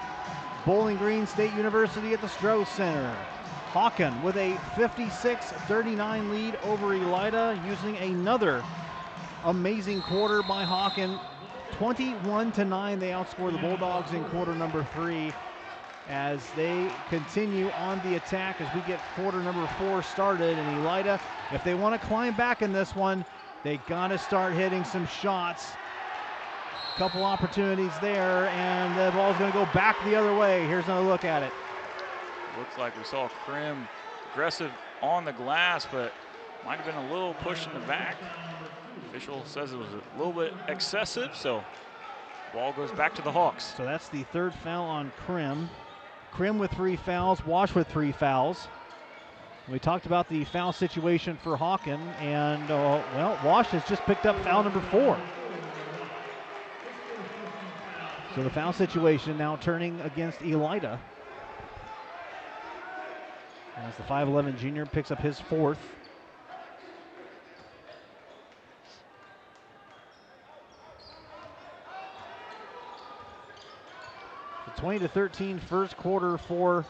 [SPEAKER 1] Bowling Green State University at the Stroh Center. Hawken with a 56-39 lead over Elida, using another amazing quarter by Hawken. 21-9, they outscore the Bulldogs in quarter number 3 as they continue on the attack as we get quarter number 4 started. And Elida, if they want to climb back in this one, they got to start hitting some shots. Couple opportunities there, and the ball's going to go back the other way. Here's another look at it.
[SPEAKER 2] Looks like we saw Krim aggressive on the glass, but might have been a little push in the back. Official says it was a little bit excessive, so ball goes back to the Hawks.
[SPEAKER 1] So that's the 3rd foul on Krim. Krim with 3 fouls, Wash with 3 fouls. We talked about the foul situation for Hawken, and well, Wash has just picked up foul number 4. So the foul situation now turning against Elida, as the 5'11 junior picks up his 4th. The 20-13 first quarter for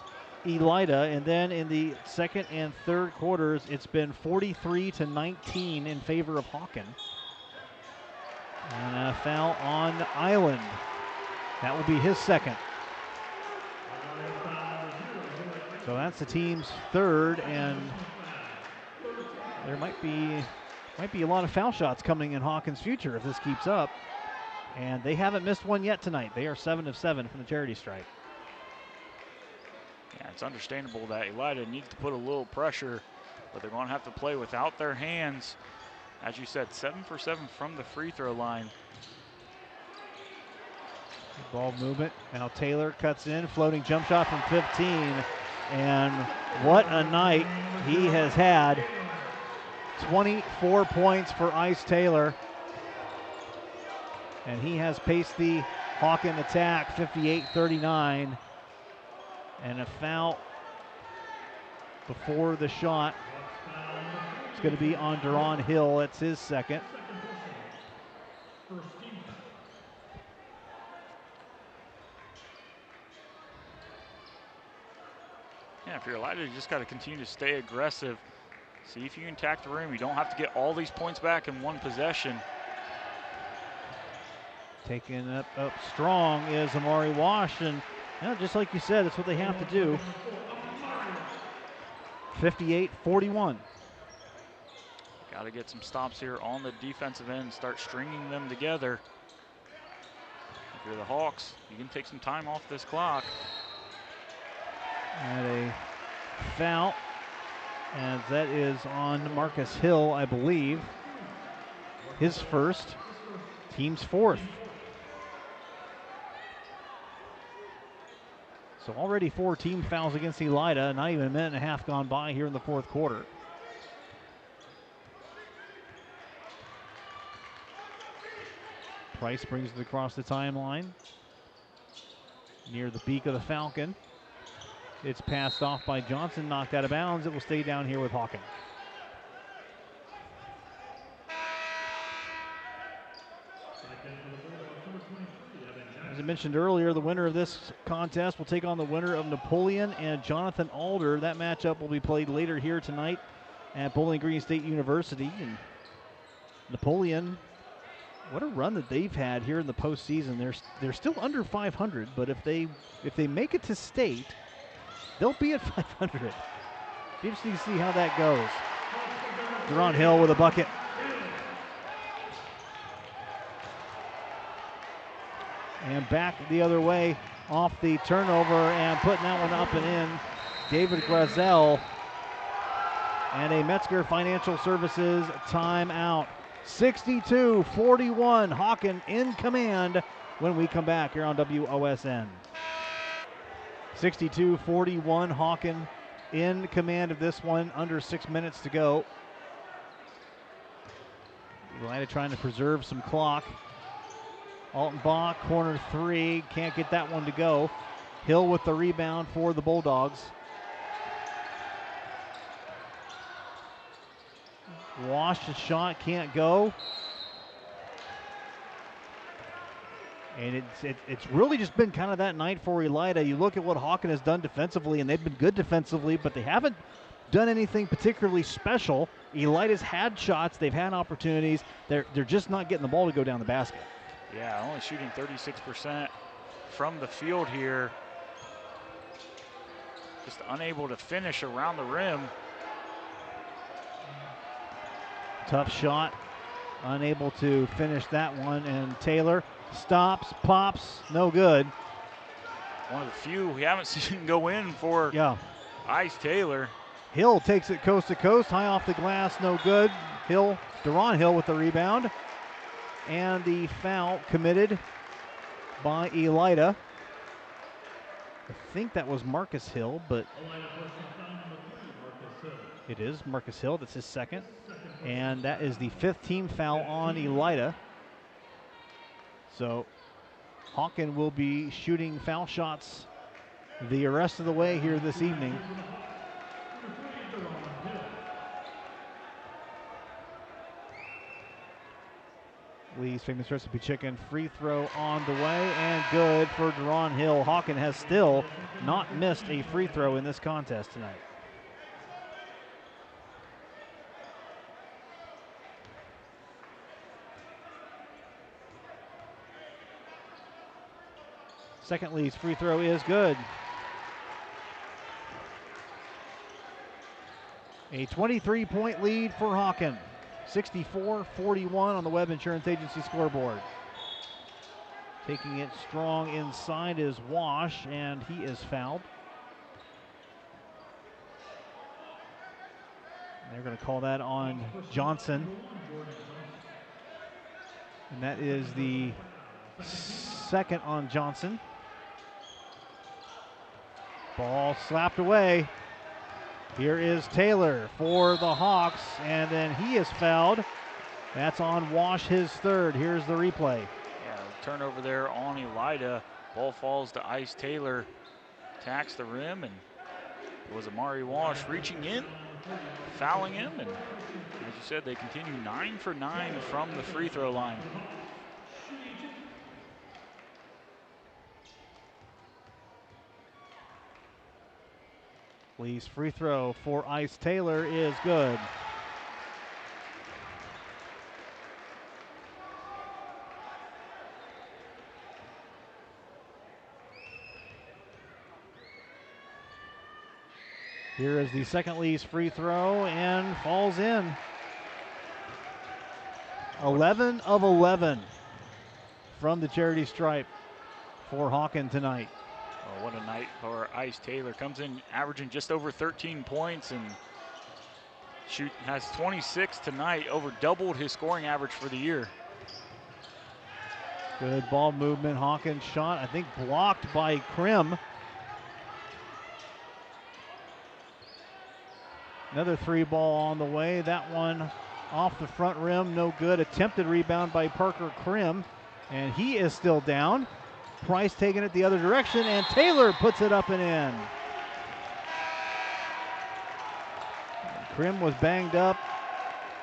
[SPEAKER 1] Elida, and then in the second and third quarters, it's been 43-19 in favor of Hawken. And a foul on Island. That will be his second. So that's the team's third, and there might be a lot of foul shots coming in Hawken's future if this keeps up. And they haven't missed one yet tonight. They are 7 of 7 from the charity stripe.
[SPEAKER 2] Yeah, it's understandable that Elida needs to put a little pressure, but they're going to have to play without their hands. As you said, 7 for 7 from the free throw line.
[SPEAKER 1] Ball movement. Now Taylor cuts in, floating jump shot from 15. And what a night he has had. 24 points for Ice Taylor. And he has paced the Hawken attack, 58-39. And a foul before the shot. It's going to be on Deron Hill. It's his second.
[SPEAKER 2] Yeah, if you're Elida, you just got to continue to stay aggressive. See if you can attack the rim. You don't have to get all these points back in one possession.
[SPEAKER 1] Taking up strong is Amari Wash, and just like you said, that's what they have to do. 58-41.
[SPEAKER 2] Got to get some stops here on the defensive end, start stringing them together. If you're the Hawks, you can take some time off this clock.
[SPEAKER 1] And a foul, and that is on Marcus Hill, I believe. His first, team's fourth. So already 4 team fouls against Elida, not even a minute and a half gone by here in the fourth quarter. Price brings it across the timeline. Near the beak of the Falcon. It's passed off by Johnson, knocked out of bounds. It will stay down here with Hawken. As I mentioned earlier, the winner of this contest will take on the winner of Napoleon and Jonathan Alder. That matchup will be played later here tonight at Bowling Green State University. And Napoleon, what a run that they've had here in the postseason. They're still under 500, but if they make it to state, they'll be at 500. Interesting to see how that goes. Deron Hill with a bucket. And back the other way off the turnover and putting that one up and in. David Grazel. And a Metzger Financial Services timeout. 62-41. Hawken in command when we come back here on WOSN. 62-41, Hawken in command of this one, under 6 minutes to go. Elida trying to preserve some clock. Altenbach, corner 3, can't get that one to go. Hill with the rebound for the Bulldogs. Wash the shot, can't go. And it's really just been kind of that night for Elida. You look at what Hawken has done defensively, and they've been good defensively, but they haven't done anything particularly special. Elida's had shots, they've had opportunities. They're just not getting the ball to go down the basket.
[SPEAKER 2] Yeah, only shooting 36% from the field here. Just unable to finish around the rim.
[SPEAKER 1] Tough shot, unable to finish that one, and Taylor stops, pops, no good.
[SPEAKER 2] One of the few we haven't seen go in for Ice Taylor.
[SPEAKER 1] Hill takes it coast to coast, high off the glass, no good. Deron Hill with the rebound. And the foul committed by Elida. I think that was Marcus Hill, but it is Marcus Hill. That's his second. And that is the 5th team foul on Elida. So Hawken will be shooting foul shots the rest of the way here this evening. Lee's famous recipe chicken free throw on the way and good for Deron Hill. Hawken has still not missed a free throw in this contest tonight. Second Lee's free throw is good. A 23-point lead for Hawken. 64-41 on the Webb Insurance Agency scoreboard. Taking it strong inside is Wash, and he is fouled. They're going to call that on Johnson. And that is the second on Johnson. Ball slapped away. Here is Taylor for the Hawks, and then he is fouled. That's on Wash, his third. Here's the replay.
[SPEAKER 2] Yeah, turnover there on Elida. Ball falls to Ice. Taylor attacks the rim, and it was Amari Wash reaching in, fouling him, and as you said, they continue 9 for 9 from the free throw line.
[SPEAKER 1] Lee's free throw for Ice Taylor is good. Here is the second Lee's free throw and falls in. 11 of 11 from the charity stripe for Hawken tonight.
[SPEAKER 2] Oh, what a night for Ice Taylor. Comes in averaging just over 13 points and has 26 tonight, over doubled his scoring average for the year.
[SPEAKER 1] Good ball movement. Hawkins shot, I think, blocked by Krim. Another three ball on the way. That one off the front rim, no good. Attempted rebound by Parker Krim, and he is still down. Price taking it the other direction, and Taylor puts it up and in. Krim was banged up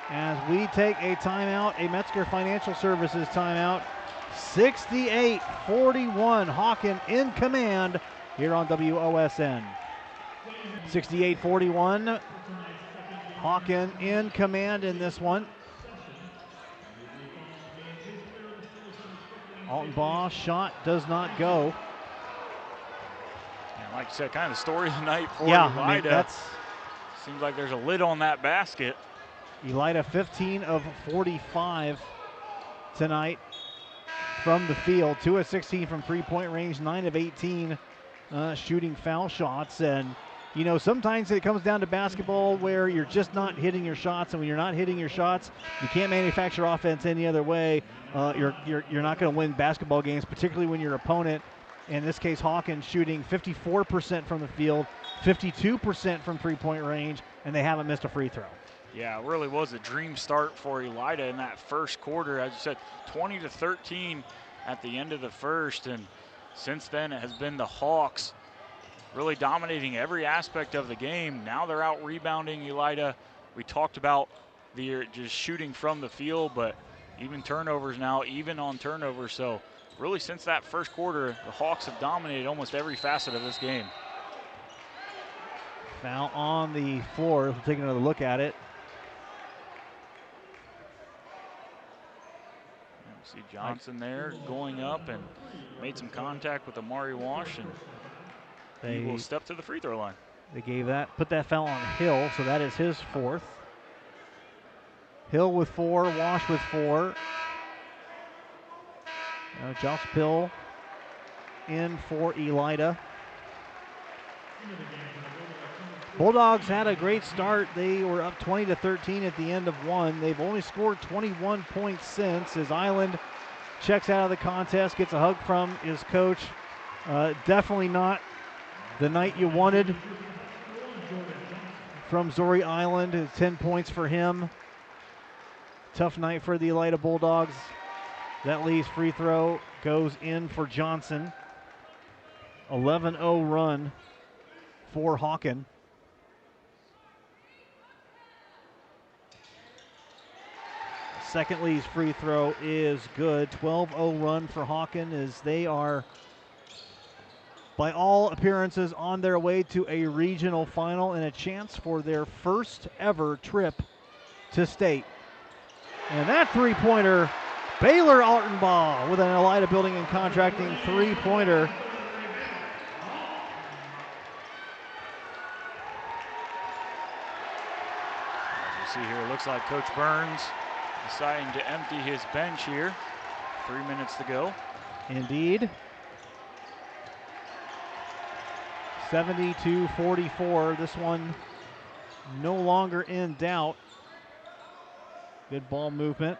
[SPEAKER 1] as we take a timeout, a Metzger Financial Services timeout. 68-41, Hawken in command here on WOSN. 68-41, Hawken in command in this one. Altenbaugh shot does not go.
[SPEAKER 2] And like you said, kind of the story of the night for
[SPEAKER 1] Elida.
[SPEAKER 2] I mean, seems like there's a lid on that basket.
[SPEAKER 1] Elida 15 of 45 tonight from the field. 2 of 16 from three-point range, 9 of 18 shooting foul shots. And, you know, sometimes it comes down to basketball where you're just not hitting your shots. And when you're not hitting your shots, you can't manufacture offense any other way. You're not going to win basketball games, particularly when your opponent, in this case Hawkins, shooting 54% from the field, 52% from three-point range, and they haven't missed a free throw.
[SPEAKER 2] Yeah, it really was a dream start for Elida in that first quarter. As you said, 20-13 at the end of the first, and since then it has been the Hawks really dominating every aspect of the game. Now they're out rebounding Elida. We talked about the just shooting from the field, but even turnovers now, even on turnovers. So really since that first quarter, the Hawks have dominated almost every facet of this game.
[SPEAKER 1] Foul on the floor. We'll take another look at it.
[SPEAKER 2] See Johnson there going up and made some contact with Amari Wash, and he will step to the free throw line.
[SPEAKER 1] They put that foul on Hill, so that is his fourth. Hill with 4, Wash with 4. Now Josh Pill in for Elida. Bulldogs had a great start. They were up 20-13 at the end of one. They've only scored 21 points since, as Island checks out of the contest, gets a hug from his coach. Definitely not the night you wanted from Zori Island. 10 points for him. Tough night for the Elida Bulldogs. That Lee's free throw goes in for Johnson. 11-0 run for Hawken. Second Lee's free throw is good. 12-0 run for Hawken as they are, by all appearances, on their way to a regional final and a chance for their first ever trip to state. And that three-pointer, Baylor Altenbaugh with an Elida Building and Contracting three-pointer.
[SPEAKER 2] see here, it looks like Coach Burns deciding to empty his bench here. 3 minutes to go.
[SPEAKER 1] Indeed. 72-44. This one no longer in doubt. Good ball movement.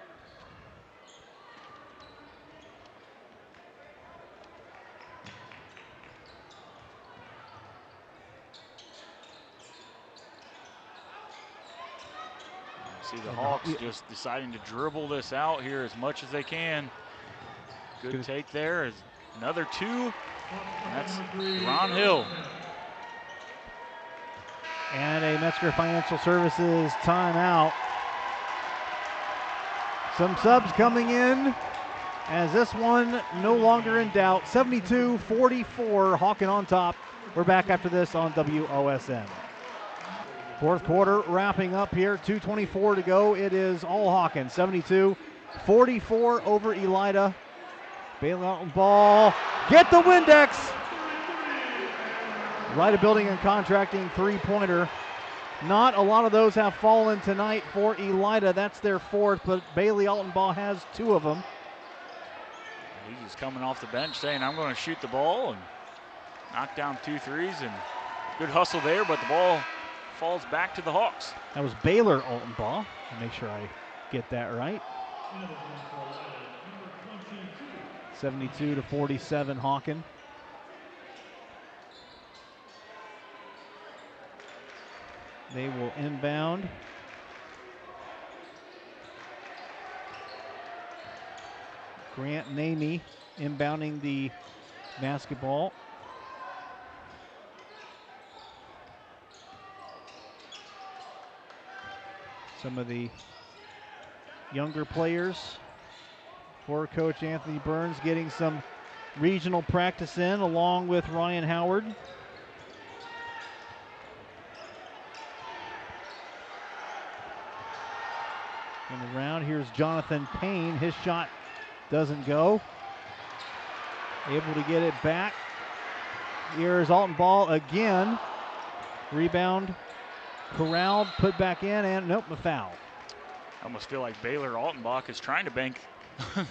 [SPEAKER 2] See the Hawks just deciding to dribble this out here as much as they can. Good take there. Another two. And that's Ron Hill.
[SPEAKER 1] And a Metzger Financial Services timeout. Some subs coming in as this one no longer in doubt. 72-44, Hawken on top. We're back after this on WOSN. Fourth quarter wrapping up here, 2:24 to go. It is all Hawken, 72-44 over Elida. Bailout ball, get the Windex. Elida Building and Contracting three-pointer. Not a lot of those have fallen tonight for Elida. That's their fourth, but Bailey Altenbaugh has two of them.
[SPEAKER 2] He's just coming off the bench saying, I'm going to shoot the ball, and knock down 2 threes, and good hustle there, but the ball falls back to the Hawks.
[SPEAKER 1] That was Baylor Altenbaugh. I'll make sure I get that right. 72-47 Hawken. They will inbound. Grant Namey inbounding the basketball. Some of the younger players for Coach Anthony Burns getting some regional practice in along with Ryan Howard. And around, here's Jonathan Payne. His shot doesn't go. Able to get it back. Here's Altenbaugh again. Rebound corralled, put back in, and nope, a foul.
[SPEAKER 2] I almost feel like Baylor Altenbach is trying to bank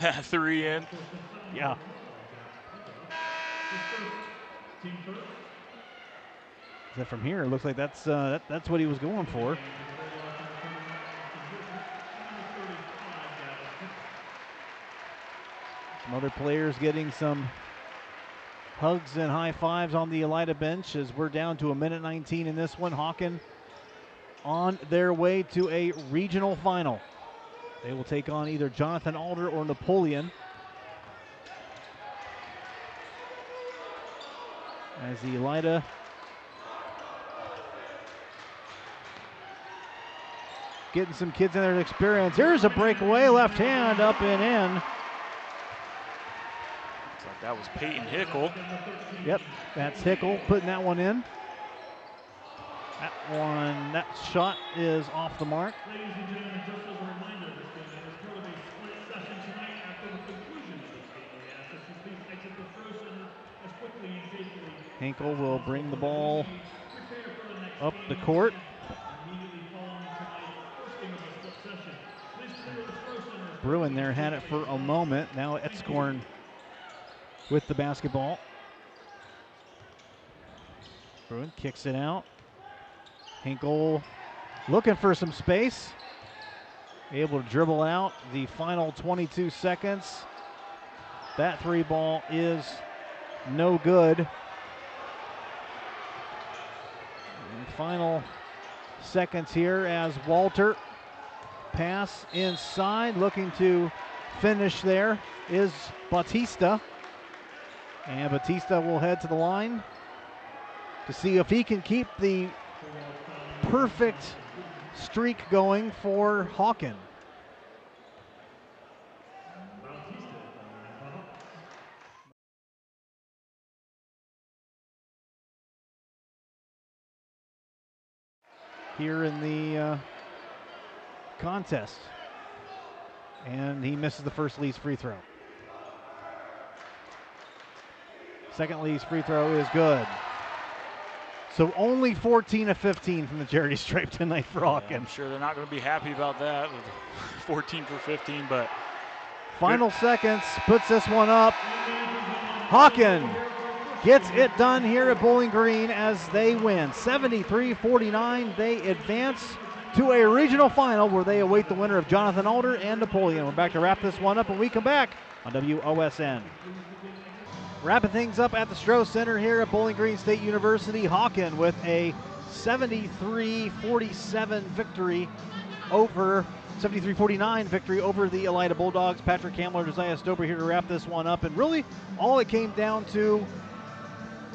[SPEAKER 2] that three in.
[SPEAKER 1] Yeah. Is that from here? It looks like that's what he was going for. Some other players getting some hugs and high fives on the Elida bench as we're down to 1:19 in this one. Hawken on their way to a regional final. They will take on either Jonathan Alder or Napoleon. As the Elida getting some kids in there to experience. Here's a breakaway, left hand up and in.
[SPEAKER 2] Looks like that was Peyton Hickle.
[SPEAKER 1] Yep, that's Hickle putting that one in. That shot is off the mark.
[SPEAKER 3] Ladies and gentlemen, just as a reminder, this game is part of a split session tonight. After the conclusion of this game, we ask that you please exit the throw center as quickly and safely.
[SPEAKER 1] Hinkle will bring the ball up the court.
[SPEAKER 3] Immediately following tonight's first game of the split session, please clear the throw center.
[SPEAKER 1] Bruin there had it for a moment. Now Etzkorn with the basketball. Bruin kicks it out. Hinkle looking for some space. Able to dribble out the final 22 seconds. That three ball is no good. And final seconds here as Walter pass inside, looking to finish there is Batista. And Batista will head to the line to see if he can keep the perfect streak going for Hawken. Here in the contest. And he misses the first Lee's free throw. Second Lee's free throw is good. So only 14 of 15 from the charity stripe tonight for Hawken.
[SPEAKER 2] Yeah, I'm sure they're not going to be happy about that with 14 for 15, but
[SPEAKER 1] final seconds puts this one up. Hawken gets it done here at Bowling Green as they win 73-49. They advance to a regional final where they await the winner of Jonathan Alder and Napoleon. We're back to wrap this one up when we come back on WOSN. Wrapping things up at the Stroh Center here at Bowling Green State University. Hawken with a 73-47 victory over 73-49 victory over the Elida Bulldogs. Patrick Hamler, Josiah Stober here to wrap this one up. And really, all it came down to,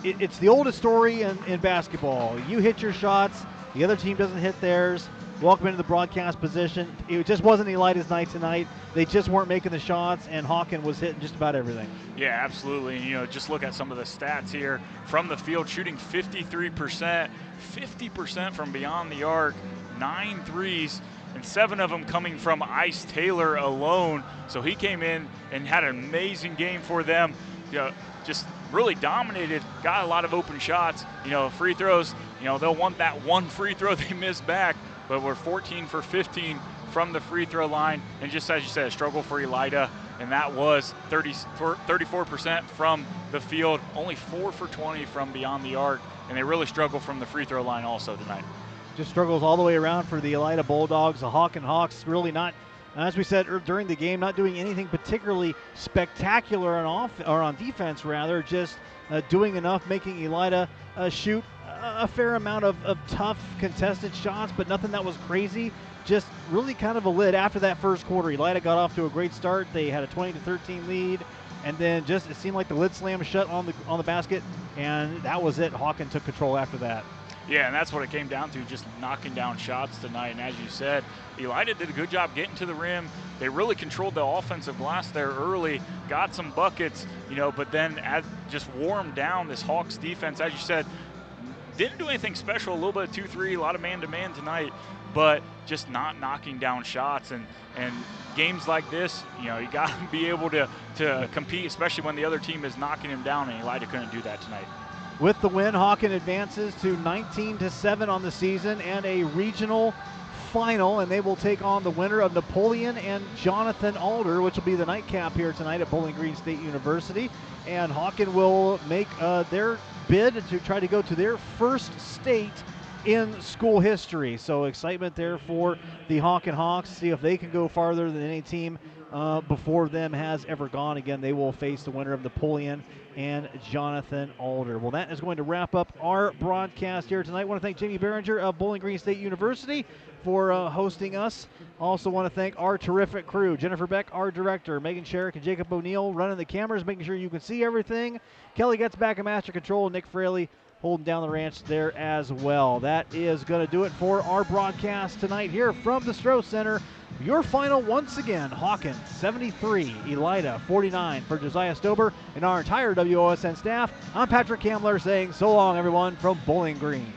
[SPEAKER 1] it's the oldest story in basketball. You hit your shots, the other team doesn't hit theirs. Welcome into the broadcast position. It just wasn't Elida's night tonight. They just weren't making the shots, and Hawken was hitting just about everything.
[SPEAKER 2] Yeah, absolutely. You know, just look at some of the stats here from the field, shooting 53%, 50% from beyond the arc, 9 threes, and 7 of them coming from Ice Taylor alone. So he came in and had an amazing game for them. You know, just really dominated, got a lot of open shots. You know, free throws, you know, they'll want that one free throw they missed back, but we're 14 for 15 from the free throw line. And just as you said, a struggle for Elida, and that was 34% from the field, only 4 for 20 from beyond the arc, and they really struggle from the free throw line also tonight.
[SPEAKER 1] Just struggles all the way around for the Elida Bulldogs. The Hawken Hawks really not, as we said during the game, not doing anything particularly spectacular on defense, rather, just doing enough, making Elida shoot a fair amount of tough contested shots, but nothing that was crazy. Just really kind of a lid after that first quarter. Elida got off to a great start. They had a 20-13 lead, and then just it seemed like the lid slammed shut on the basket, and that was it. Hawken took control after that.
[SPEAKER 2] Yeah, and that's what it came down to, just knocking down shots tonight. And as you said, Elida did a good job getting to the rim. They really controlled the offensive glass there early, got some buckets, you know, but then just wore them down, this Hawks defense. As you said, didn't do anything special, a little bit of 2-3, a lot of man-to-man tonight, but just not knocking down shots. And games like this, you know, you got to be able to compete, especially when the other team is knocking him down, and Elida couldn't do that tonight.
[SPEAKER 1] With the win, Hawken advances to 19-7 on the season and a regional final, and they will take on the winner of Napoleon and Jonathan Alder, which will be the nightcap here tonight at Bowling Green State University. And Hawken will make their bid to try to go to their first state in school history. So excitement there for the Hawken Hawks, see if they can go farther than any team before them has ever gone. Again, they will face the winner of Napoleon and Jonathan Alder. Well, that is going to wrap up our broadcast here tonight. I want to thank Jamie Behringer of Bowling Green State University for hosting us. Also want to thank our terrific crew, Jennifer Beck, our director, Megan Sherrick and Jacob O'Neill running the cameras, making sure you can see everything. Kelly gets back in master control, Nick Fraley holding down the ranch there as well. That is going to do it for our broadcast tonight here from the Stroh Center. Your final once again, Hawken 73, Elida 49. For Josiah Stober and our entire WOSN staff, I'm Patrick Hamler saying so long, everyone, from Bowling Green.